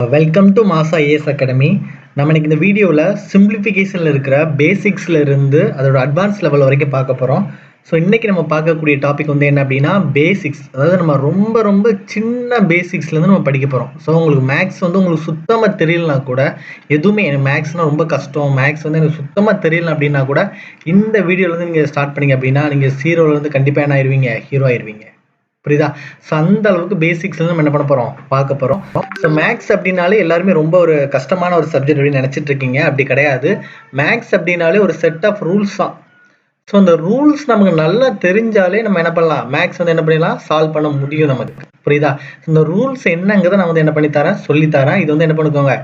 Welcome to Masa AS Academy. நம்ம இன்னைக்கு இந்த வீடியோல சிம்பிளிஃபிகேஷன்ல இருக்கிற பேசிக்ஸ்ல இருந்து அதோட அட்வான்ஸ் லெவல் வரைக்கும் பார்க்க போறோம். ஸோ இன்னைக்கு நம்ம பார்க்கக்கூடிய டாபிக் வந்து என்ன அப்படின்னா பேசிக்ஸ். அதாவது நம்ம ரொம்ப சின்ன பேசிக்ஸ்ல இருந்து நம்ம படிக்க போறோம். ஸோ உங்களுக்கு மேக்ஸ் வந்து உங்களுக்கு சுத்தமா தெரியலனா கூட, எதுவுமே மேக்ஸ்னா ரொம்ப கஷ்டம், மேக்ஸ் வந்து எனக்கு சுத்தமா தெரியல அப்படின்னா கூட இந்த வீடியோல இருந்து நீங்க ஸ்டார்ட் பண்ணீங்க அப்படின்னா நீங்க ஜீரோல இருந்து கண்டிப்பா என்ன ஆயிருவீங்க, ஹீரோ ஆயிருவீங்க. புரியுதா? ஸோ அந்த அளவுக்கு பேசிக்ஸ்ல நம்ம என்ன பண்ண போறோம், பார்க்க போறோம். ஸோ மேக்ஸ் அப்படின்னாலே எல்லாருமே ரொம்ப ஒரு கஷ்டமான ஒரு சப்ஜெக்ட் அப்படின்னு நினைச்சிட்டு இருக்கீங்க. அப்படி கிடையாது. மேக்ஸ் அப்படின்னாலே ஒரு செட் ஆஃப் ரூல்ஸ் தான். ஸோ அந்த ரூல்ஸ் நமக்கு நல்லா தெரிஞ்சாலே நம்ம என்ன பண்ணலாம், மேக்ஸ் வந்து என்ன பண்ணிடலாம், சால்வ் பண்ண முடியும் நமக்கு. புரியுதா? இந்த ரூல்ஸ் என்னங்கிறத நான் வந்து என்ன பண்ணி தரேன், சொல்லித்தரேன். இது வந்து என்ன பண்ணிக்கோங்க,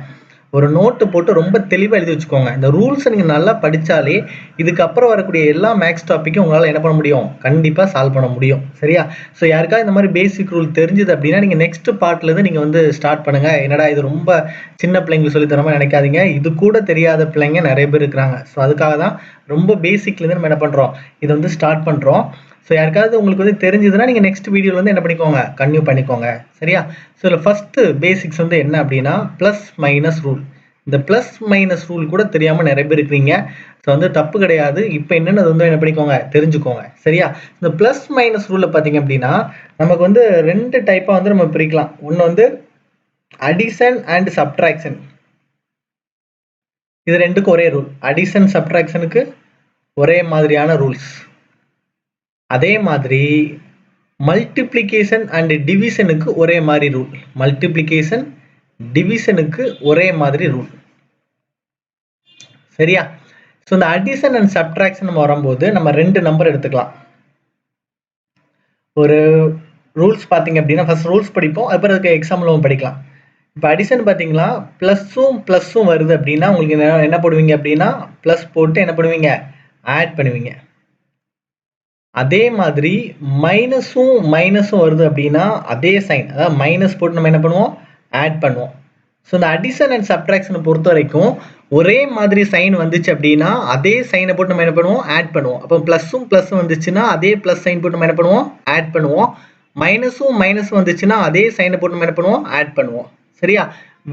ஒரு நோட்டு போட்டு ரொம்ப தெளிவாக எழுதி வச்சுக்கோங்க. இந்த ரூல்ஸை நீங்கள் நல்லா படித்தாலே இதுக்கப்புறம் வரக்கூடிய எல்லா மேக்ஸ் டாப்பிக்கும் உங்களால் என்ன பண்ண முடியும், கண்டிப்பாக சால்வ் பண்ண முடியும். சரியா? ஸோ யாருக்காவது இந்த மாதிரி பேசிக் ரூல் தெரிஞ்சுது அப்படின்னா நீங்கள் நெக்ஸ்ட் பார்ட்லேருந்து நீங்கள் வந்து ஸ்டார்ட் பண்ணுங்கள். என்னடா இது ரொம்ப சின்ன பிள்ளைங்களுக்கு சொல்லித்தரமா நினைக்காதீங்க, இது கூட தெரியாத பிள்ளைங்க நிறைய பேர் இருக்கிறாங்க. ஸோ அதுக்காக தான் ரொம்ப பேசிக்லேருந்து நம்ம என்ன பண்ணுறோம், இதை வந்து ஸ்டார்ட் பண்ணுறோம். ஸோ யாருக்காவது உங்களுக்கு வந்து தெரிஞ்சதுன்னா நீங்கள் நெக்ஸ்ட் வீடியோவில் வந்து என்ன பண்ணிக்கோங்க, கன்டினியூ பண்ணிக்கோங்க. சரியா? ஸோ இதில் ஃபஸ்ட்டு பேசிக்ஸ் வந்து என்ன அப்படின்னா ப்ளஸ் மைனஸ் ரூல். இந்த ப்ளஸ் மைனஸ் ரூல் கூட தெரியாமல் நிறைய பேர் இருக்கிறீங்க. ஸோ வந்து தப்பு கிடையாது. இப்போ என்னென்னு வந்து என்ன பண்ணிக்கோங்க, தெரிஞ்சுக்கோங்க. சரியா? இந்த ப்ளஸ் மைனஸ் ரூலில் பார்த்தீங்க அப்படின்னா நமக்கு வந்து ரெண்டு டைப்பாக வந்து நம்ம பிரிக்கலாம். ஒன்று வந்து அடிஷன் அண்ட் சப்ட்ராக்ஷன். இது ரெண்டுக்கும் ஒரே ரூல். அடிஷன் சப்ட்ராக்ஷனுக்கு ஒரே மாதிரியான ரூல்ஸ். அதே மாதிரி மல்டிப்ளிகேஷன் அண்ட் டிவிஷனுக்கு ஒரே மாதிரி ரூல். மல்டிப்ளிகேஷன் டிவிஷனுக்கு ஒரே மாதிரி ரூல். சரியா? ஸோ இந்த அடிஷன் அண்ட் சப்ட்ராக்ஷன் நம்ம வரும்போது நம்ம ரெண்டு நம்பர் எடுத்துக்கலாம். ஒரு ரூல்ஸ் பார்த்தீங்க அப்படின்னா ஃபர்ஸ்ட் ரூல்ஸ் படிப்போம், அப்புறம் அதுக்கு எக்ஸாம்பிள் நம்ம படிக்கலாம். இப்போ அடிஷன் பார்த்தீங்களா, ப்ளஸ்ஸும் வருது அப்படின்னா உங்களுக்கு என்ன போடுவீங்க அப்படின்னா ப்ளஸ் போட்டு என்ன பண்ணுவீங்க, ஆட் பண்ணுவீங்க. அதே மாதிரி மைனஸும் வருது அப்படின்னா அதே சைன், அதாவது மைனஸ் போட்டு நம்ம என்ன பண்ணுவோம், ஆட் பண்ணுவோம். ஸோ இந்த அடிஷன் அண்ட் சப்ட்ராக்ஷனை பொறுத்த வரைக்கும் ஒரே மாதிரி சைன் வந்துச்சு அப்படின்னா அதே சைனை போட்டு நம்ம என்ன பண்ணுவோம், ஆட் பண்ணுவோம். அப்போ ப்ளஸ்ஸும் வந்துச்சுன்னா அதே ப்ளஸ் சைன் போட்டு நம்ம என்ன பண்ணுவோம், ஆட் பண்ணுவோம். மைனஸும் வந்துச்சுன்னா அதே சைனை போட்டு நம்ம என்ன பண்ணுவோம், ஆட் பண்ணுவோம். சரியா?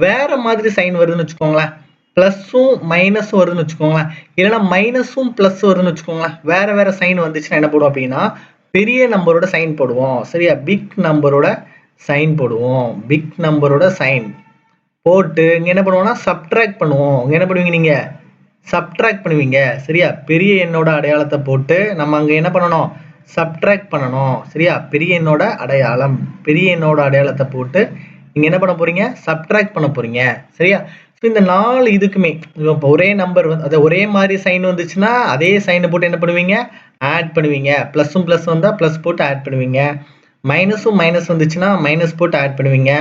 வேற மாதிரி சைன் வருதுன்னு வச்சுக்கோங்களேன், ப்ளஸ்ஸும் மைனஸும் வருதுன்னு வச்சுக்கோங்களேன், இல்லைன்னா மைனஸும் ப்ளஸ் வருதுன்னு வச்சுக்கோங்களேன், வேற சைன் வந்துச்சுன்னா என்ன போடுவோம் அப்படின்னா பெரிய நம்பரோட சைன் போடுவோம். சரியா? பிக் நம்பரோட சைன் போடுவோம். பிக் நம்பரோட சைன் போட்டு இங்க என்ன பண்ணுவோம்னா சப்ட்ராக்ட் பண்ணுவோம். இங்க என்ன பண்ணுவீங்க, நீங்க சப்ட்ராக்ட் பண்ணுவீங்க. சரியா? பெரிய எண்ணோட அடையாளத்தை போட்டு நம்ம அங்க என்ன பண்ணணும், சப்ட்ராக்ட் பண்ணணும். சரியா? பெரிய எண்ணோட அடையாளத்தை போட்டு நீங்க என்ன பண்ண போறீங்க, சப்ட்ராக்ட் பண்ண போறீங்க. சரியா? இந்த நாலு இதுக்குமே இப்போ ஒரே நம்பர் அது ஒரே மாதிரி சைன் வந்துச்சுன்னா அதே சைனை போட்டு என்ன பண்ணுவீங்க, ஆட் பண்ணுவீங்க. ப்ளஸ் வந்தா ப்ளஸ் போட்டு ஆட் பண்ணுவீங்க. மைனஸ் வந்துச்சுன்னா மைனஸ் போட்டு ஆட் பண்ணுவீங்க.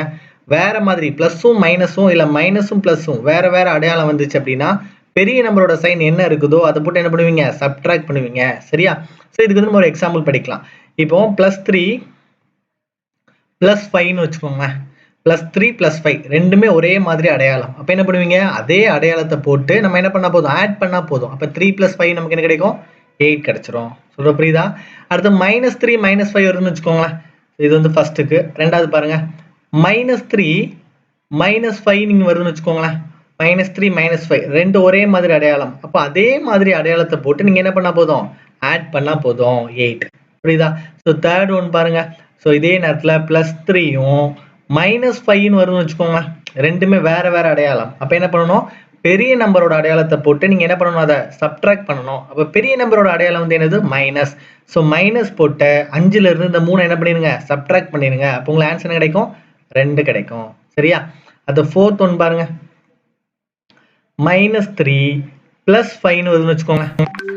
வேற மாதிரி ப்ளஸ்ஸும் மைனஸும் இல்ல மைனஸும் ப்ளஸ்ஸும் வேற அடையாளம் வந்துச்சு அப்படின்னா பெரிய நம்பரோட சைன் என்ன இருக்குதோ அதை போட்டு என்ன பண்ணுவீங்க, சப்ட்ராக்ட் பண்ணுவீங்க. சரியா? ஸோ இதுக்கு வந்து நம்ம ஒரு எக்ஸாம்பிள் படிக்கலாம். இப்போ +3 +5ன்னு வச்சுக்கோங்க. +3 +5 ரெண்டுமே ஒரே மாதிரி அடையாளம். அப்ப என்ன பண்ணுவீங்க, அதே அடையாளத்தை போட்டு நம்ம என்ன பண்ணா போதும், ஆட் பண்ணா போதும். அப்ப 3 + 5 நமக்கு என்ன கிடைக்கும், 8 கிடைச்சிரும். சொல்ற புரியுதா? அடுத்து -3 -5 வருதுன்னு வச்சுக்கோங்களேன். இது வந்து ஃபர்ஸ்ட்டுக்கு. ரெண்டாவது பாருங்க, -3 -5 நீங்க வருதுன்னு வச்சுக்கோங்களேன். -3 -5 ரெண்டு ஒரே மாதிரி அடையாளம். அப்ப அதே மாதிரி அடையாளத்தை போட்டு நீங்க என்ன பண்ணா போதும், ஆட் பண்ணா போதும், 8. புரியுதா? ஸோ தேர்ட் ஒன் பாருங்க. ஸோ இதே நேரத்துல +3யும் -5ன்னு வருதுன்னு வச்சுக்கோங்க. ரெண்டுமே வேற அடையாளம். அப்ப என்ன பண்ணணும், பெரிய நம்பரோட அடையாளத்தை போட்டு நீங்க என்ன பண்ணணும், அதை சப்ட்ராக்ட் பண்ணணும். அப்ப பெரிய நம்பரோட அடையாளம் வந்து என்னது, மைனஸ். ஸோ மைனஸ் போட்டு 5ல இருந்து இந்த 3 என்ன பண்ணிடுங்க, சப்ட்ராக்ட் பண்ணிடுங்க. அப்போ உங்களுக்கு ஆன்சர் என்ன கிடைக்கும், 2 கிடைக்கும். சரியா? அது ஃபோர்த் ஒன் பாருங்க, -3 +5ன்னு வருதுன்னு வச்சுக்கோங்க.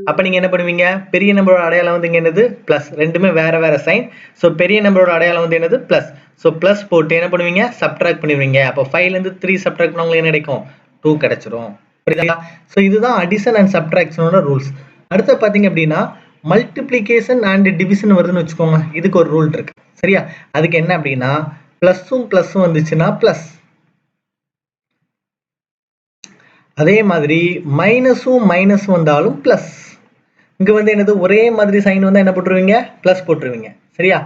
அப்ப நீங்க என்ன பண்ணுவீங்க, பெரிய நம்பரோட அடையாளம் வந்து இங்க என்னது, பிளஸ். ரெண்டுமே வேற சைன். ஸோ பெரிய நம்பரோட அடையாளம் வந்து என்னது, பிளஸ். ஸோ பிளஸ் போட்டு என்ன பண்ணுவீங்க, சப்ட்ராக்ட் பண்ணுவீங்க. அப்போ 5ல இருந்து 3 சப்ட்ராக்ட் பண்ணா உங்களுக்கு என்ன கிடைக்கும், 2 கிடைச்சிரும். புரியுதா? ஸோ இதுதான் அடிஷன் அண்ட் சப்ட்ராக்ஷனோட ரூல்ஸ். அடுத்து பாத்தீங்க அப்படின்னா மல்டிப்ளிகேஷன் அண்ட் டிவிஷன் வருதுன்னு வச்சுக்கோங்க. இதுக்கு ஒரு ரூல் இருக்கு. சரியா? அதுக்கு என்ன அப்படின்னா +ம் வந்துச்சுன்னா பிளஸ், அதே மாதிரி மைனஸ் வந்தாலும் பிளஸ். இங்க வந்து என்னது, ஒரே மாதிரி சைன் வந்தா என்ன போட்டுருவீங்க, பிளஸ் போட்டுருவீங்க. சரியா?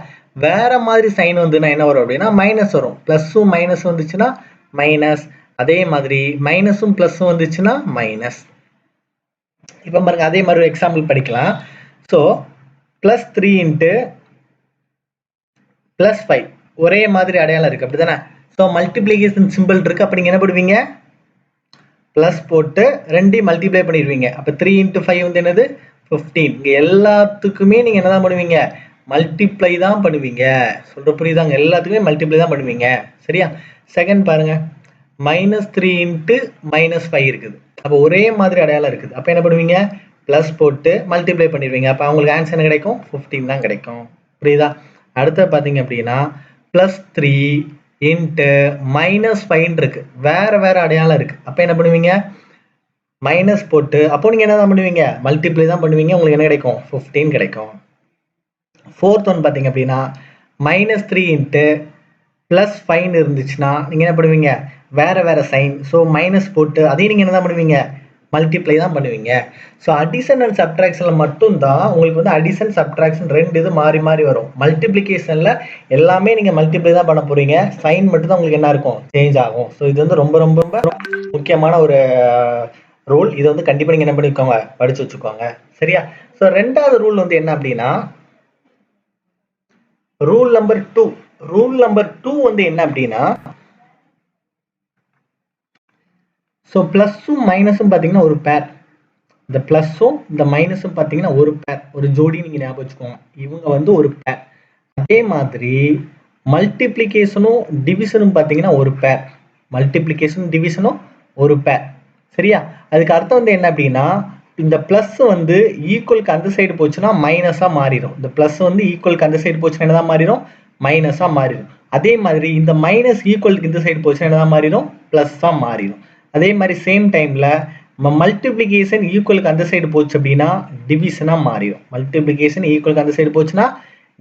வேற மாதிரி சைன் வந்துன்னா என்ன வரும் அப்படின்னா மைனஸ் வரும். +ம் மைனஸ் வந்துச்சுன்னா மைனஸ். அதே மாதிரி மைனஸும் பிளஸும் வந்துச்சுன்னா மைனஸ். இப்போ பாருங்க அதே மாதிரி ஒரு எக்ஸாம்பிள் படிக்கலாம். ஸோ பிளஸ் 3 இன்ட்டு பிளஸ் 5 ஒரே மாதிரி அடையாளம் இருக்கு அப்படிதானே. ஸோ மல்டிப்ளிகேஷன் சிம்பிள் இருக்கு. அப்போ நீங்க என்ன பண்ணுவீங்க, பிளஸ் போட்டு ரெண்டையும் மல்டிப்ளை பண்ணிடுவீங்க. அப்போ 3 இன்ட்டு 5 வந்து என்னது 15. இங்கே எல்லாத்துக்குமே நீங்க என்னதான் பண்ணுவீங்க, மல்டிப்ளை தான் பண்ணுவீங்க. சொல்ற புரியுதாங்க, எல்லாத்துக்குமே மல்டிப்ளை தான் பண்ணுவீங்க. சரியா. செகண்ட் பாருங்க, -3 இன்ட்டு -5 இருக்குது. அப்போ ஒரே மாதிரி அடையாளம் இருக்குது. அப்போ என்ன பண்ணுவீங்க, பிளஸ் போட்டு மல்டிப்ளை பண்ணிடுவீங்க. அப்போ உங்களுக்கு ஆன்சர் என்ன கிடைக்கும், 15 தான் கிடைக்கும். புரியுதா. அடுத்து பார்த்தீங்க அப்படின்னா +3 இன்ட்டு -5 இருக்கு, வேற வேற அடையாளம் இருக்கு. அப்போ என்ன பண்ணுவீங்க, மைனஸ் போட்டு அப்போ நீங்க என்ன தான் பண்ணுவீங்க, மல்டிப்ளை தான் பண்ணுவீங்க. உங்களுக்கு என்ன கிடைக்கும், 15 கிடைக்கும். ஃபோர்த் ஒன் பார்த்தீங்க அப்படின்னா -3 இன்ட்டு +5 இருந்துச்சுன்னா நீங்க என்ன பண்ணுவீங்க, வேற வேற சைன். ஸோ மைனஸ் போட்டு அதையும் நீங்க என்ன தான் பண்ணுவீங்க, மல்டிப்ளை தான் பண்ணுவீங்க. ஸோ அடிஷன் அண்ட் சப்ட்ராக்ஷன்ல மட்டும்தான் உங்களுக்கு வந்து அடிஷன் சப்ட்ராக்ஷன் ரெண்டு இது மாறி மாறி வரும். மல்டிப்ளிகேஷன்ல எல்லாமே நீங்க மல்டிப்ளை தான் பண்ண போறீங்க. சைன் மட்டும் தான் உங்களுக்கு என்ன இருக்கும், சேஞ்ச் ஆகும். ஸோ இது வந்து ரொம்ப ரொம்ப ரொம்ப முக்கியமான ஒரு ரூல். இதை வந்து கண்டிப்பா நீங்க என்ன பண்ணிக்கோங்க, படிச்சு வச்சுக்கோங்க. சரியா. ஸோ ரெண்டாவது ரூல் வந்து என்ன அப்படின்னா ரூல் நம்பர் 2. ரூல் நம்பர் 2 வந்து என்ன அப்படின்னா, ஸோ பிளஸும் மைனஸும் பார்த்தீங்கன்னா ஒரு பேர். இந்த பிளஸும் இந்த மைனஸும் பார்த்தீங்கன்னா ஒரு பேர், ஒரு ஜோடி நீங்க ஞாபகம் வச்சுக்கோங்க. இவங்க வந்து ஒரு பேர். அதே மாதிரி மல்டிப்ளிகேஷனும் டிவிஷனும் பார்த்தீங்கன்னா ஒரு பேர். மல்டிப்ளிகேஷனும் டிவிஷனும் ஒரு பேர். சரியா. அதுக்கு அர்த்தம் வந்து என்ன அப்படின்னா, இந்த பிளஸ் வந்து ஈக்குவலுக்கு அந்த சைடு போச்சுன்னா மைனஸா மாறிடும். இந்த பிளஸ் வந்து ஈக்குவலுக்கு அந்த சைடு போச்சுன்னா என்னதான் மாறிடும், மைனஸா மாறிடும். அதே மாதிரி இந்த மைனஸ் ஈக்குவலுக்கு இந்த சைடு போச்சுன்னா என்னதான் மாறிடும், பிளஸ்ஸா மாறிடும். அதே மாதிரி சேம் டைம்ல மல்டிப்ளிகேஷன் ஈக்குவலுக்கு அந்த சைடு போச்சு அப்படின்னா டிவிஷனா மாறிடும். மல்டிப்ளிகேஷன் ஈக்குவலுக்கு அந்த சைடு போச்சுன்னா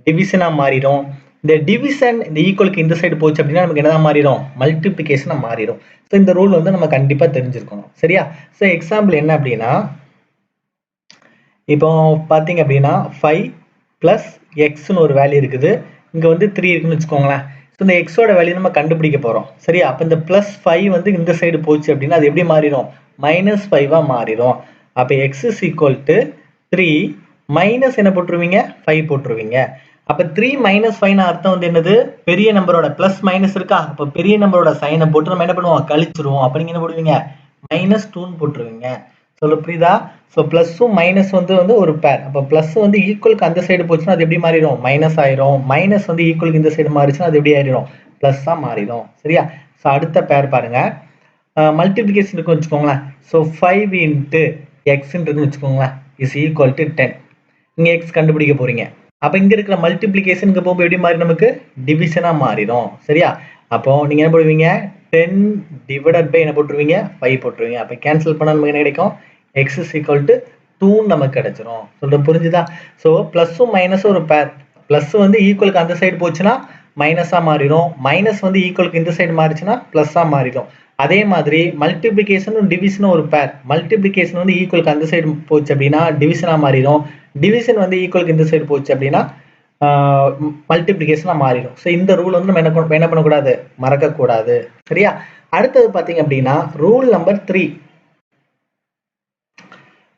டிவிஷனா மாறிடும். இந்த டிவிஷன் இந்த ஈக்குவலுக்கு இந்த சைடு போச்சு அப்படின்னா நமக்கு என்னதான் மாறிடும், மல்டிப்ளிகேஷனா மாறிடும். ஸோ இந்த ரூல் வந்து நம்ம கண்டிப்பா தெரிஞ்சிருக்கணும். சரியா. ஸோ எக்ஸாம்பிள் என்ன அப்படின்னா, இப்போ பார்த்தீங்க அப்படின்னா 5 + எக்ஸ்னு ஒரு வேல்யூ இருக்குது, இங்க வந்து 3 இருக்குன்னு வச்சுக்கோங்களேன். ஸோ இந்த எக்ஸோட வேல்யூ நம்ம கண்டுபிடிக்க போறோம். சரியா. அப்போ இந்த +5 வந்து இந்த சைடு போச்சு அப்படின்னா அது எப்படி மாறிடும், -5ஆ மாறிடும். அப்போ x is equal to 3 minus என்ன போட்டுருவீங்க, 5 போட்டுருவீங்க. அப்போ 3 - 5 அர்த்தம் வந்து என்னது, பெரிய நம்பரோட பிளஸ் மைனஸ் இருக்கா, அப்போ பெரிய நம்பரோட சைனை போட்டு நம்ம என்ன பண்ணுவோம், கழிச்சிருவோம். அப்போ நீங்க என்ன போடுவீங்க, -2 போட்டுருவீங்க. சொல்ல புரியுதா. ஸோ பிளஸும் மைனஸ் வந்து ஒரு பேர். அப்போ பிளஸ் வந்து ஈக்குவலுக்கு அந்த சைடு போச்சுன்னா அது எப்படி மாறிடும், மைனஸ் ஆயிரும். மைனஸ் வந்து ஈக்குவலுக்கு இந்த சைடு மாறிச்சுன்னா அது எப்படி ஆயிடும், பிளஸ்ஸா மாறிடும். சரியா. ஸோ அடுத்த பேர் பாருங்க, மல்டிப்ளிகேஷன் இருக்கு வச்சுக்கோங்களேன். ஸோ 5 இன்ட்டு எக்ஸ்ன்னு வச்சுக்கோங்களேன் இஸ் ஈக்குவல் டு 10. நீங்க எக்ஸ் கண்டுபிடிக்க போறீங்க. அப்போ இங்க இருக்கிற மல்டிப்ளிகேஷனுக்கு போகும்போது எப்படி மாறி நமக்கு டிவிஷனா மாறிடும். சரியா. அப்போ நீங்க என்ன பண்ணுவீங்க, 10 டிவைடட் பை என்ன போட்டுருவீங்க, 5 போட்டுருவீங்க. அப்போ கேன்சல் பண்ணா நமக்கு என்ன கிடைக்கும், x is equal to 2 நமக்கு கிடைச்சிரும். சொல்ற புரிஞ்சுதா. ஸோ பிளஸும் மைனஸும் ஒரு பேர். பிளஸ் வந்து ஈக்குவலுக்கு அந்த சைடு போச்சுன்னா மைனஸா மாறிடும். மைனஸ் வந்து ஈக்குவலுக்கு இந்த சைடு மாறிச்சுன்னா பிளஸ்ஸா மாறிடும். அதே மாதிரி மல்டிப்ளிகேஷனும் டிவிஷனும் ஒரு பேர். மல்டிப்ளிகேஷன் வந்து ஈக்குவலுக்கு அந்த சைடு போச்சு அப்படின்னா டிவிஷனா மாறிடும். டிவிஷன் வந்து ஈக்குவலுக்கு இந்த சைடு போச்சு அப்படின்னா மல்டிப்ளிகேஷனா மாறிடும். ஸோ இந்த ரூல் வந்து நம்ம என்ன பண்ணக்கூடாது, மறக்கக்கூடாது. சரியா. அடுத்தது பார்த்தீங்க அப்படின்னா ரூல் நம்பர் 3.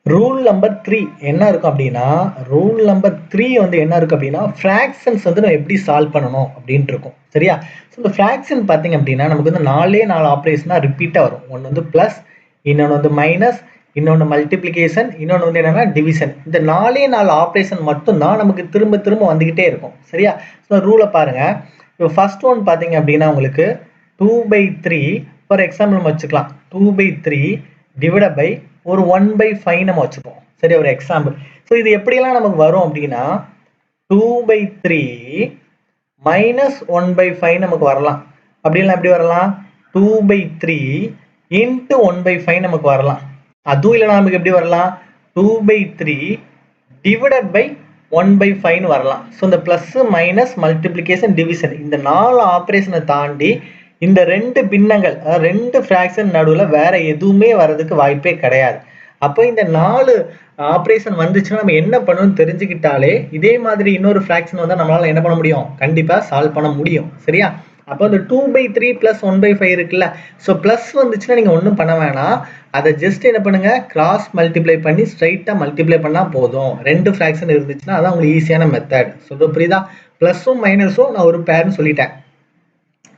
ரூல் நம்பர் 3 என்ன இருக்கும் அப்படின்னா, ரூல் நம்பர் 3 வந்து என்ன இருக்கு அப்படின்னா, ஃபிராக்ஷன்ஸ் வந்து நம்ம எப்படி சால்வ் பண்ணணும் அப்படின்ட்டு இருக்கும். சரியா. ஸோ இந்த ஃபிராக்ஷன் பார்த்தீங்க அப்படின்னா நமக்கு வந்து 4 ஆப்ரேஷனா ரிப்பீட்டா வரும். ஒன்று வந்து பிளஸ், இன்னொன்று வந்து மைனஸ், இன்னொன்று மல்டிப்ளிகேஷன், இன்னொன்று வந்து என்னன்னா டிவிஷன். இந்த 4 ஆப்ரேஷன் மட்டும்தான் நமக்கு திரும்ப திரும்ப வந்துகிட்டே இருக்கும். சரியா. ஸோ ரூலை பாருங்க. இப்போ ஃபர்ஸ்ட் ஒன் பார்த்தீங்க அப்படின்னா உங்களுக்கு 2/3 ஃபார் எக்ஸாம்பிள் நம்ம வச்சுக்கலாம். 2/3 டிவைட் பை ஒரு 1/5 நம்ம வச்சுப்போம். சரி, ஒரு எக்ஸாம்பிள். ஸோ இது எப்படியெல்லாம் நமக்கு வரும் அப்படின்னா 2/3 மைனஸ் 1/5 நமக்கு வரலாம். அப்படிலாம் எப்படி வரலாம், 2/3 இன்ட்டு 1/5 நமக்கு வரலாம். அதுவும் இல்லைனா நமக்கு எப்படி வரலாம், 2/3 டிவைடட் பை 1/5 வரலாம். ஸோ இந்த பிளஸ் மைனஸ் மல்டிப்ளிகேஷன் டிவிஷன் இந்த 4 ஆப்ரேஷனை தாண்டி இந்த 2 பின்னங்கள், அதாவது 2 ஃபிராக்ஷன் நடுவில் வேற எதுவுமே வர்றதுக்கு வாய்ப்பே கிடையாது. அப்போ இந்த 4 ஆப்ரேஷன் வந்துச்சுன்னா நம்ம என்ன பண்ணணும்னு தெரிஞ்சுக்கிட்டாலே இதே மாதிரி இன்னொரு ஃபிராக்ஷன் வந்தால் நம்மளால என்ன பண்ண முடியும், கண்டிப்பா சால்வ் பண்ண முடியும். சரியா. அப்போ இந்த 2/3 + 1/5 இருக்குல்ல, ஸோ ப்ளஸ் வந்துச்சுன்னா நீங்கள் ஒன்றும் பண்ண வேணாம். அதை ஜஸ்ட் என்ன பண்ணுங்க, கிராஸ் மல்டிப்ளை பண்ணி ஸ்ட்ரைட்டாக மல்டிப்ளை பண்ணால் போதும். 2 ஃப்ராக்ஷன் இருந்துச்சுன்னா அதான் உங்களுக்கு ஈஸியான மெத்தட். சொல்றது புரியுதா? ப்ளஸும் மைனஸும் நான் ஒரு பேர்னு சொல்லிட்டேன்.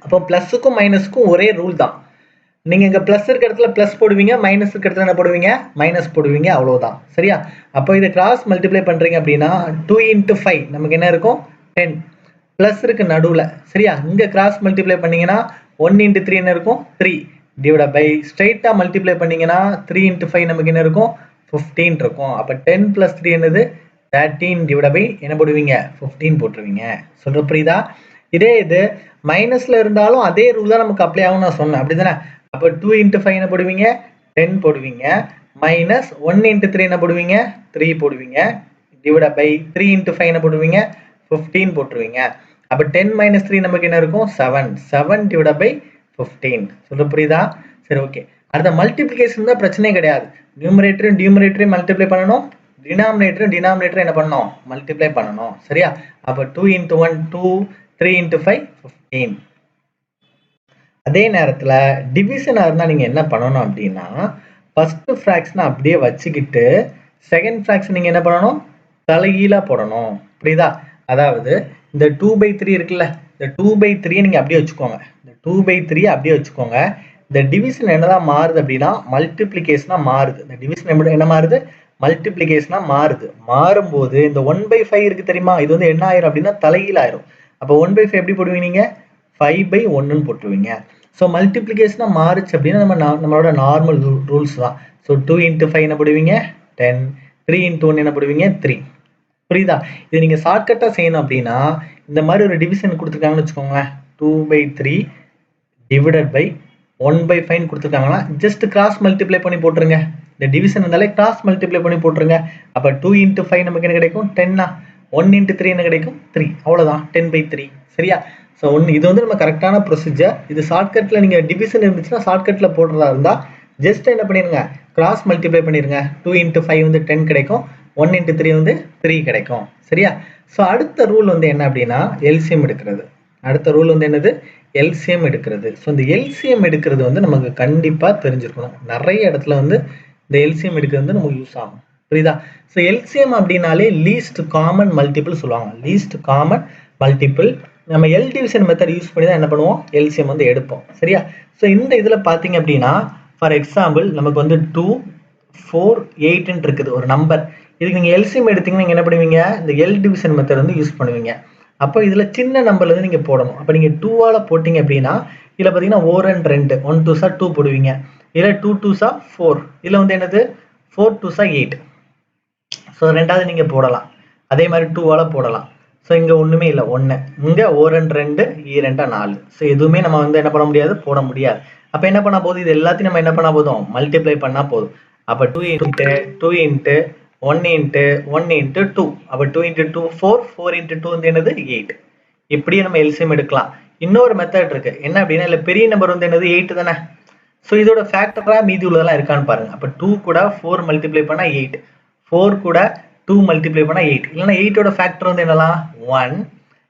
அப்போ ப்ளஸுக்கும் மைனஸுக்கும் ஒரே ரூல் தான். நீங்கள் இங்கே ப்ளஸ் இருக்க இடத்துல ப்ளஸ் போடுவீங்க, மைனஸ் இருக்க இடத்துல என்ன போடுவீங்க, மைனஸ் போடுவீங்க, அவ்வளோதான். சரியா? அப்போ இதை கிராஸ் மல்டிப்ளை பண்ணுறீங்க அப்படின்னா 2 × 5 நமக்கு என்ன இருக்கும், 10. ப்ளஸ் இருக்கு நடுவில். சரியா? இங்கே கிராஸ் மல்டிப்ளை பண்ணீங்கன்னா 1 × 3 என்ன இருக்கும், 3 டிவைட் பை ஸ்ட்ரைட்டாக மல்டிப்ளை பண்ணீங்கன்னா 3 × 5 நமக்கு என்ன இருக்கும், 15 இருக்கும். அப்போ 10 + 3 என்னது, 13 டிவைட் பை என்ன போடுவீங்க, 15 போட்டுருவீங்க. சொல்கிற புரியுதா? இதே இது மைனஸில் இருந்தாலும் அதே ரூல் தான் நமக்கு அப்ளை ஆகும் நான் சொன்னேன், அப்படி தானே? அப்போ 2 × 5 என்ன போடுவீங்க, 10 போடுவீங்க. மைனஸ் 1 × 3 என்ன போடுவீங்க, 3 போடுவீங்க. டிவைட் பை 3 × 5 என்ன போடுவீங்க, 15 போட்டுருவீங்க. அப்போ 10 - 3 நமக்கு என்ன இருக்கும், 7. 7 டிவைட் பை 15. சொல்ல புரியுதா? சரி, ஓகே. அடுத்த மல்டிப்ளிகேஷன் தான் பிரச்சனையே கிடையாது. நியூமரேட்டரும் டியூமரேட்டரையும் மல்டிப்ளை பண்ணணும், டினாமினேட்டரும் என்ன பண்ணணும், மல்டிப்ளை பண்ணணும். சரியா? அப்போ 2 × 1 2, 3 × 5 15. அதே நேரத்தில் டிவிஷனாக இருந்தால் நீங்கள் என்ன பண்ணணும் அப்படின்னா, ஃபஸ்ட்டு ஃப்ராக்ஷனை அப்படியே வச்சுக்கிட்டு செகண்ட் ஃப்ராக்ஷன் நீங்கள் என்ன பண்ணணும், தலைகீழாக போடணும். புரியுதா? அதாவது இந்த 2/3 இருக்குல்ல, இந்த 2/3 நீங்கள் அப்படியே வச்சுக்கோங்க. இந்த 2/3 அப்படியே வச்சுக்கோங்க. இந்த டிவிஷன் என்னதான் மாறுது அப்படின்னா மல்டிப்ளிகேஷனாக மாறுது. இந்த டிவிஷன் என்ன மாறுது, மல்டிப்ளிகேஷனாக மாறுது. மாறும்போது இந்த 1/5 இருக்குது தெரியுமா, இது வந்து என்ன ஆயிரும் அப்படின்னா தலைகீழாயிரும். அப்போ 1/5 எப்படி போடுவீங்க நீங்கள், 5/1ன்னு போட்டுருவீங்க. ஸோ மல்டிப்ளிகேஷனாக மாறுச்சு அப்படின்னா நம்மளோட நார்மல் ரூல்ஸ் தான். ஸோ 2 × 5 என்ன போடுவீங்க, 10. 3 × 1 என்ன போடுவீங்க, 3. புரியுதா? இது நீங்கள் ஷார்ட்கட்டாக செய்யணும் அப்படின்னா இந்த மாதிரி ஒரு டிவிஷன் கொடுத்துருக்காங்கன்னு வச்சுக்கோங்களேன், 2/3 டிவைடட் பை 1/5 கொடுத்துருக்காங்கன்னா ஜஸ்ட் கிராஸ் மல்டிப்ளை பண்ணி போட்டுருங்க. இந்த டிவிஷன் இருந்தாலே கிராஸ் மல்டிப்ளை பண்ணி போட்டுருங்க. அப்போ 2 × 5 நமக்கு என்ன கிடைக்கும், 10. 1 × 3 என்ன கிடைக்கும், 3. அவ்வளோதான், 10/3. சரியா? ஸோ இது வந்து நம்ம கரெக்டான ப்ரொசீஜர். இது ஷார்ட்கட்டில் நீங்கள் டிவிஷன் இருந்துச்சுன்னா ஷார்ட்கட்டில் போடுறதா இருந்தால் ஜஸ்ட் என்ன பண்ணிடுங்க, கிராஸ் மல்டிப்ளை பண்ணிடுங்க. 2 × 5 வந்து 10 கிடைக்கும், 1 × 3 வந்து 3 கிடைக்கும். சரியா? ஸோ அடுத்த ரூல் வந்து என்ன அப்படின்னா எல்சிஎம் எடுக்கிறது. அடுத்த ரூல் வந்து என்னது, எல்சிஎம் எடுக்கிறது. ஸோ இந்த எல்சிஎம் எடுக்கிறது வந்து நமக்கு கண்டிப்பாக தெரிஞ்சிருக்கணும். நிறைய இடத்துல வந்து இந்த எல்சிஎம் எடுக்கிறது வந்து நமக்கு யூஸ் ஆகும். புரியுதா? ஸோ எல்சிஎம் அப்படின்னாலே லீஸ்ட் காமன் மல்டிபிள் சொல்லுவாங்க. லீஸ்ட் காமன் மல்டிபிள் நம்ம எல் டிவிஷன் மெத்தட் யூஸ் பண்ணி தான் என்ன பண்ணுவோம், எல்சிஎம் வந்து எடுப்போம். சரியா? ஸோ இந்த இதில் பார்த்தீங்க அப்படின்னா ஃபார் எக்ஸாம்பிள் நமக்கு வந்து 2, 4, 8 இருக்குது ஒரு நம்பர். இதுக்கு நீங்கள் எல்சிஎம் எடுத்தீங்கன்னா நீங்கள் என்ன பண்ணுவீங்க, இந்த எல் டிவிஷன் மெத்தட் வந்து யூஸ் பண்ணுவீங்க. அப்போ இதில் சின்ன நம்பர்லேருந்து நீங்கள் போடணும். அப்போ நீங்கள் 2ஆல் போட்டிங்க அப்படின்னா இதில் பார்த்தீங்கன்னா 4 and 2, 1 2s 2 போடுவீங்க. இதில் 2 2s 4, இதில் வந்து என்னது 4 2s 8. ஸோ ரெண்டாவது நீங்கள் போடலாம். அதே மாதிரி 2ஆல் போடலாம். ஸோ இங்கே ஒன்றுமே இல்லை, 1. இங்கே 4 and 2, 2 4. ஸோ எதுவுமே நம்ம வந்து என்ன பண்ண முடியாது, போட முடியாது. அப்போ என்ன பண்ணால் போதும், இது எல்லாத்தையும் நம்ம என்ன பண்ணால் போதும், மல்டிப்ளை பண்ணால் போதும். அப்போ 2 × 2 × 1 × 1 × 2. அப்போ 2 × 2 4, 4 × 2 வந்து என்னது 8. இப்படியே நம்ம எல்சிஎம் எடுக்கலாம். இன்னொரு மெத்தட் இருக்குது. என்ன அப்படின்னா இல்லை பெரிய நம்பர் வந்து என்னது 8 தானே. ஸோ இதோட ஃபேக்டராக மீதி உள்ளதெல்லாம் இருக்கான்னு பாருங்கள். அப்போ 2 கூட 4 மல்டிப்ளை பண்ணால் 8, 4 கூட 2 மல்டிப்ளை பண்ணால் 8. இல்லைன்னா 8ஓட ஃபேக்டர் வந்து என்னலாம் 1.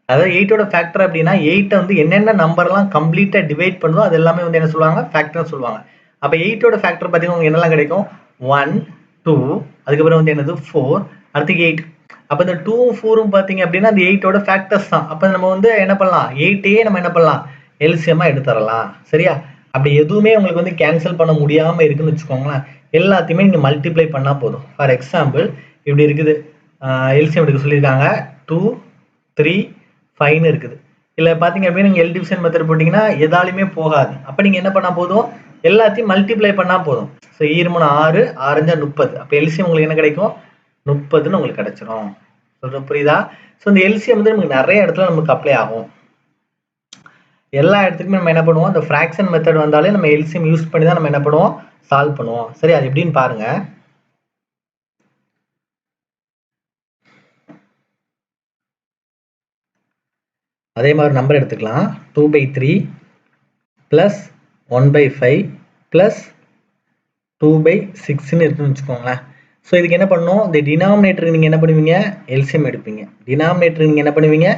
அதாவது 8ஓட ஃபேக்டர் அப்படின்னா 8 வந்து என்னென்ன நம்பர்லாம் கம்ப்ளீட்டாக டிவைட் பண்ணுதோ அது எல்லாமே வந்து என்ன சொல்லுவாங்க, ஃபேக்டர்னு சொல்லுவாங்க. அப்போ 8ஓட ஃபேக்டர் பார்த்தீங்கன்னா உங்களுக்கு என்னெல்லாம் கிடைக்கும், 1 2, அதுக்கப்புறம் வந்து என்னது 4, அடுத்து 8. அப்போ இந்த 2 4 பார்த்தீங்க அப்படின்னா அந்த 8ஓட ஃபேக்டர்ஸ் தான். அப்போ நம்ம வந்து என்ன பண்ணலாம், 8ஐயே நம்ம என்ன பண்ணலாம், எல்சிஎம்மாக எடுத்துடலாம். சரியா? அப்படி எதுவுமே உங்களுக்கு வந்து கேன்சல் பண்ண முடியாமல் இருக்குன்னு வச்சுக்கோங்களேன், எல்லாத்தையுமே நீங்கள் மல்டிப்ளை பண்ணால் போதும். ஃபார் எக்ஸாம்பிள் இப்படி இருக்குது, எல்சிஎம் எடுக்க சொல்லியிருக்காங்க, 2 3 5ன்னு இருக்குது. இல்லை பார்த்தீங்க அப்படின்னா நீங்கள் எல் டிவிஷன் மெத்தட் போட்டிங்கன்னா எதாலையுமே போகாது. அப்போ நீங்கள் என்ன பண்ணால் போதும், எல்லாத்தையும் மல்டிப்ளை பண்ணால் போதும். ஸோ 2 3 6, 6 5 30. அப்போ எல்சிஎம் உங்களுக்கு என்ன கிடைக்கும், 30ன்னு உங்களுக்கு கிடைச்சிரும். சொல்கிறது புரியுதா? ஸோ இந்த எல்சிஎம் வந்து நமக்கு நிறைய இடத்துல நமக்கு அப்ளை ஆகும். எல்லா இடத்துக்குமே நம்ம என்ன பண்ணுவோம், இந்த ஃப்ராக்ஷன் மெத்தட் வந்தாலே நம்ம எல்சிஎம் யூஸ் பண்ணி தான் நம்ம என்ன பண்ணுவோம், சால்வ் பண்ணுவோம். சரி, அது எப்படின்னு பாருங்க. அதே மாதிரி நம்பர் எடுத்துக்கலாம், 2/3 + 1/5 + 2/6ன்னு இருக்குன்னு வச்சுக்கோங்களேன். ஸோ இதுக்கு என்ன பண்ணணும், இந்த டினாமினேட்டருக்கு நீங்கள் என்ன பண்ணுவீங்க, எல்சிஎம் எடுப்பீங்க. டினாமினேட்டருக்கு நீங்கள் என்ன பண்ணுவீங்க,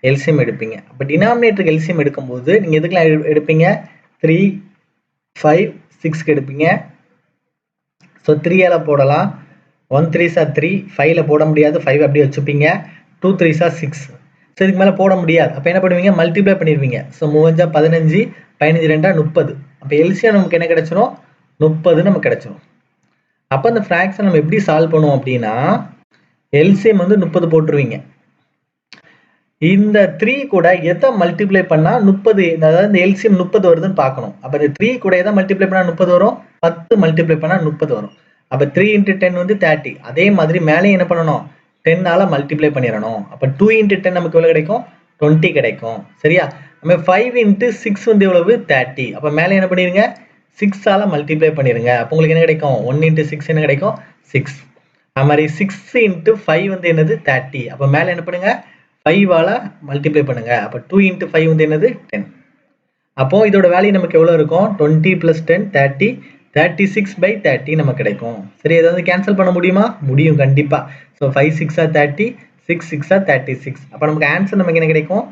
எல்சிஎம் எடுப்பீங்க. அப்போ டினாமினேட்டருக்கு எல்சிஎம் எடுக்கும்போது நீங்கள் எதுக்கெல்லாம் எடுப்பீங்க? 3, 5, 6க்கு எடுப்பீங்க. ஸோ 3ஆல போடலாம். 1 3s are 3, 5ல போட முடியாது, 5 அப்படியே வச்சுப்பீங்க. 2 3s are 6. ஸோ இதுக்கு மேலே போட முடியாது. அப்போ என்ன பண்ணுவீங்க? மல்டிப்ளை பண்ணிடுவீங்க. ஸோ 3 15, 15 2 30. அப்போ எல்சிஎம் நமக்கு என்ன கிடைச்சிரும்? 30 நமக்கு கிடைச்சிரும். அப்போ அந்த ஃப்ராக்ஷன் நம்ம எப்படி சால்வ் பண்ணுவோம் அப்படின்னா, எல்சிஎம் வந்து 30 போட்டுருவீங்க. இந்த 3 கூட எதை மல்டிப்ளை பண்ணா 30, அதாவது இந்த எல்சிஎம் 30 வருதுன்னு பார்க்கணும். அப்போ இந்த 3 கூட எதை மல்டிப்ளை பண்ணா 30 வரும்? 10 மல்டிப்ளை பண்ணா 30 வரும். அப்போ 3 × 10 வந்து 30. அதே மாதிரி மேலே என்ன பண்ணணும்? 10ஆல மல்டிப்ளை பண்ணிடணும். அப்போ 2 × 10 நமக்கு எவ்வளோ கிடைக்கும்? 20 கிடைக்கும். சரியா? நம்ம 5 × 6 வந்து எவ்வளவு? 30. அப்போ மேலே என்ன பண்ணிடுங்க? 6ஆல மல்டிப்ளை பண்ணிடுங்க. அப்போ உங்களுக்கு என்ன கிடைக்கும்? 1 × 6 என்ன கிடைக்கும்? 6. அது மாதிரி 6 × 5 வந்து என்னது? 30. அப்போ மேலே என்ன பண்ணுங்க? 5ஆல மல்டிப்ளை பண்ணுங்க. அப்போ 2 × 5 வந்து என்னது? 10. அப்போ இதோட வேல்யூ நமக்கு எவ்வளோ இருக்கும்? 20 + 10 30, 36/30 நமக்கு கிடைக்கும். சரி, ஏதாவது கேன்சல் பண்ண முடியுமா? முடியும் கண்டிப்பா. So 5 6 are 30, 6 6 are 36. அப்போ நமக்கு ஆன்சர் நமக்கு என்ன கிடைக்கும்?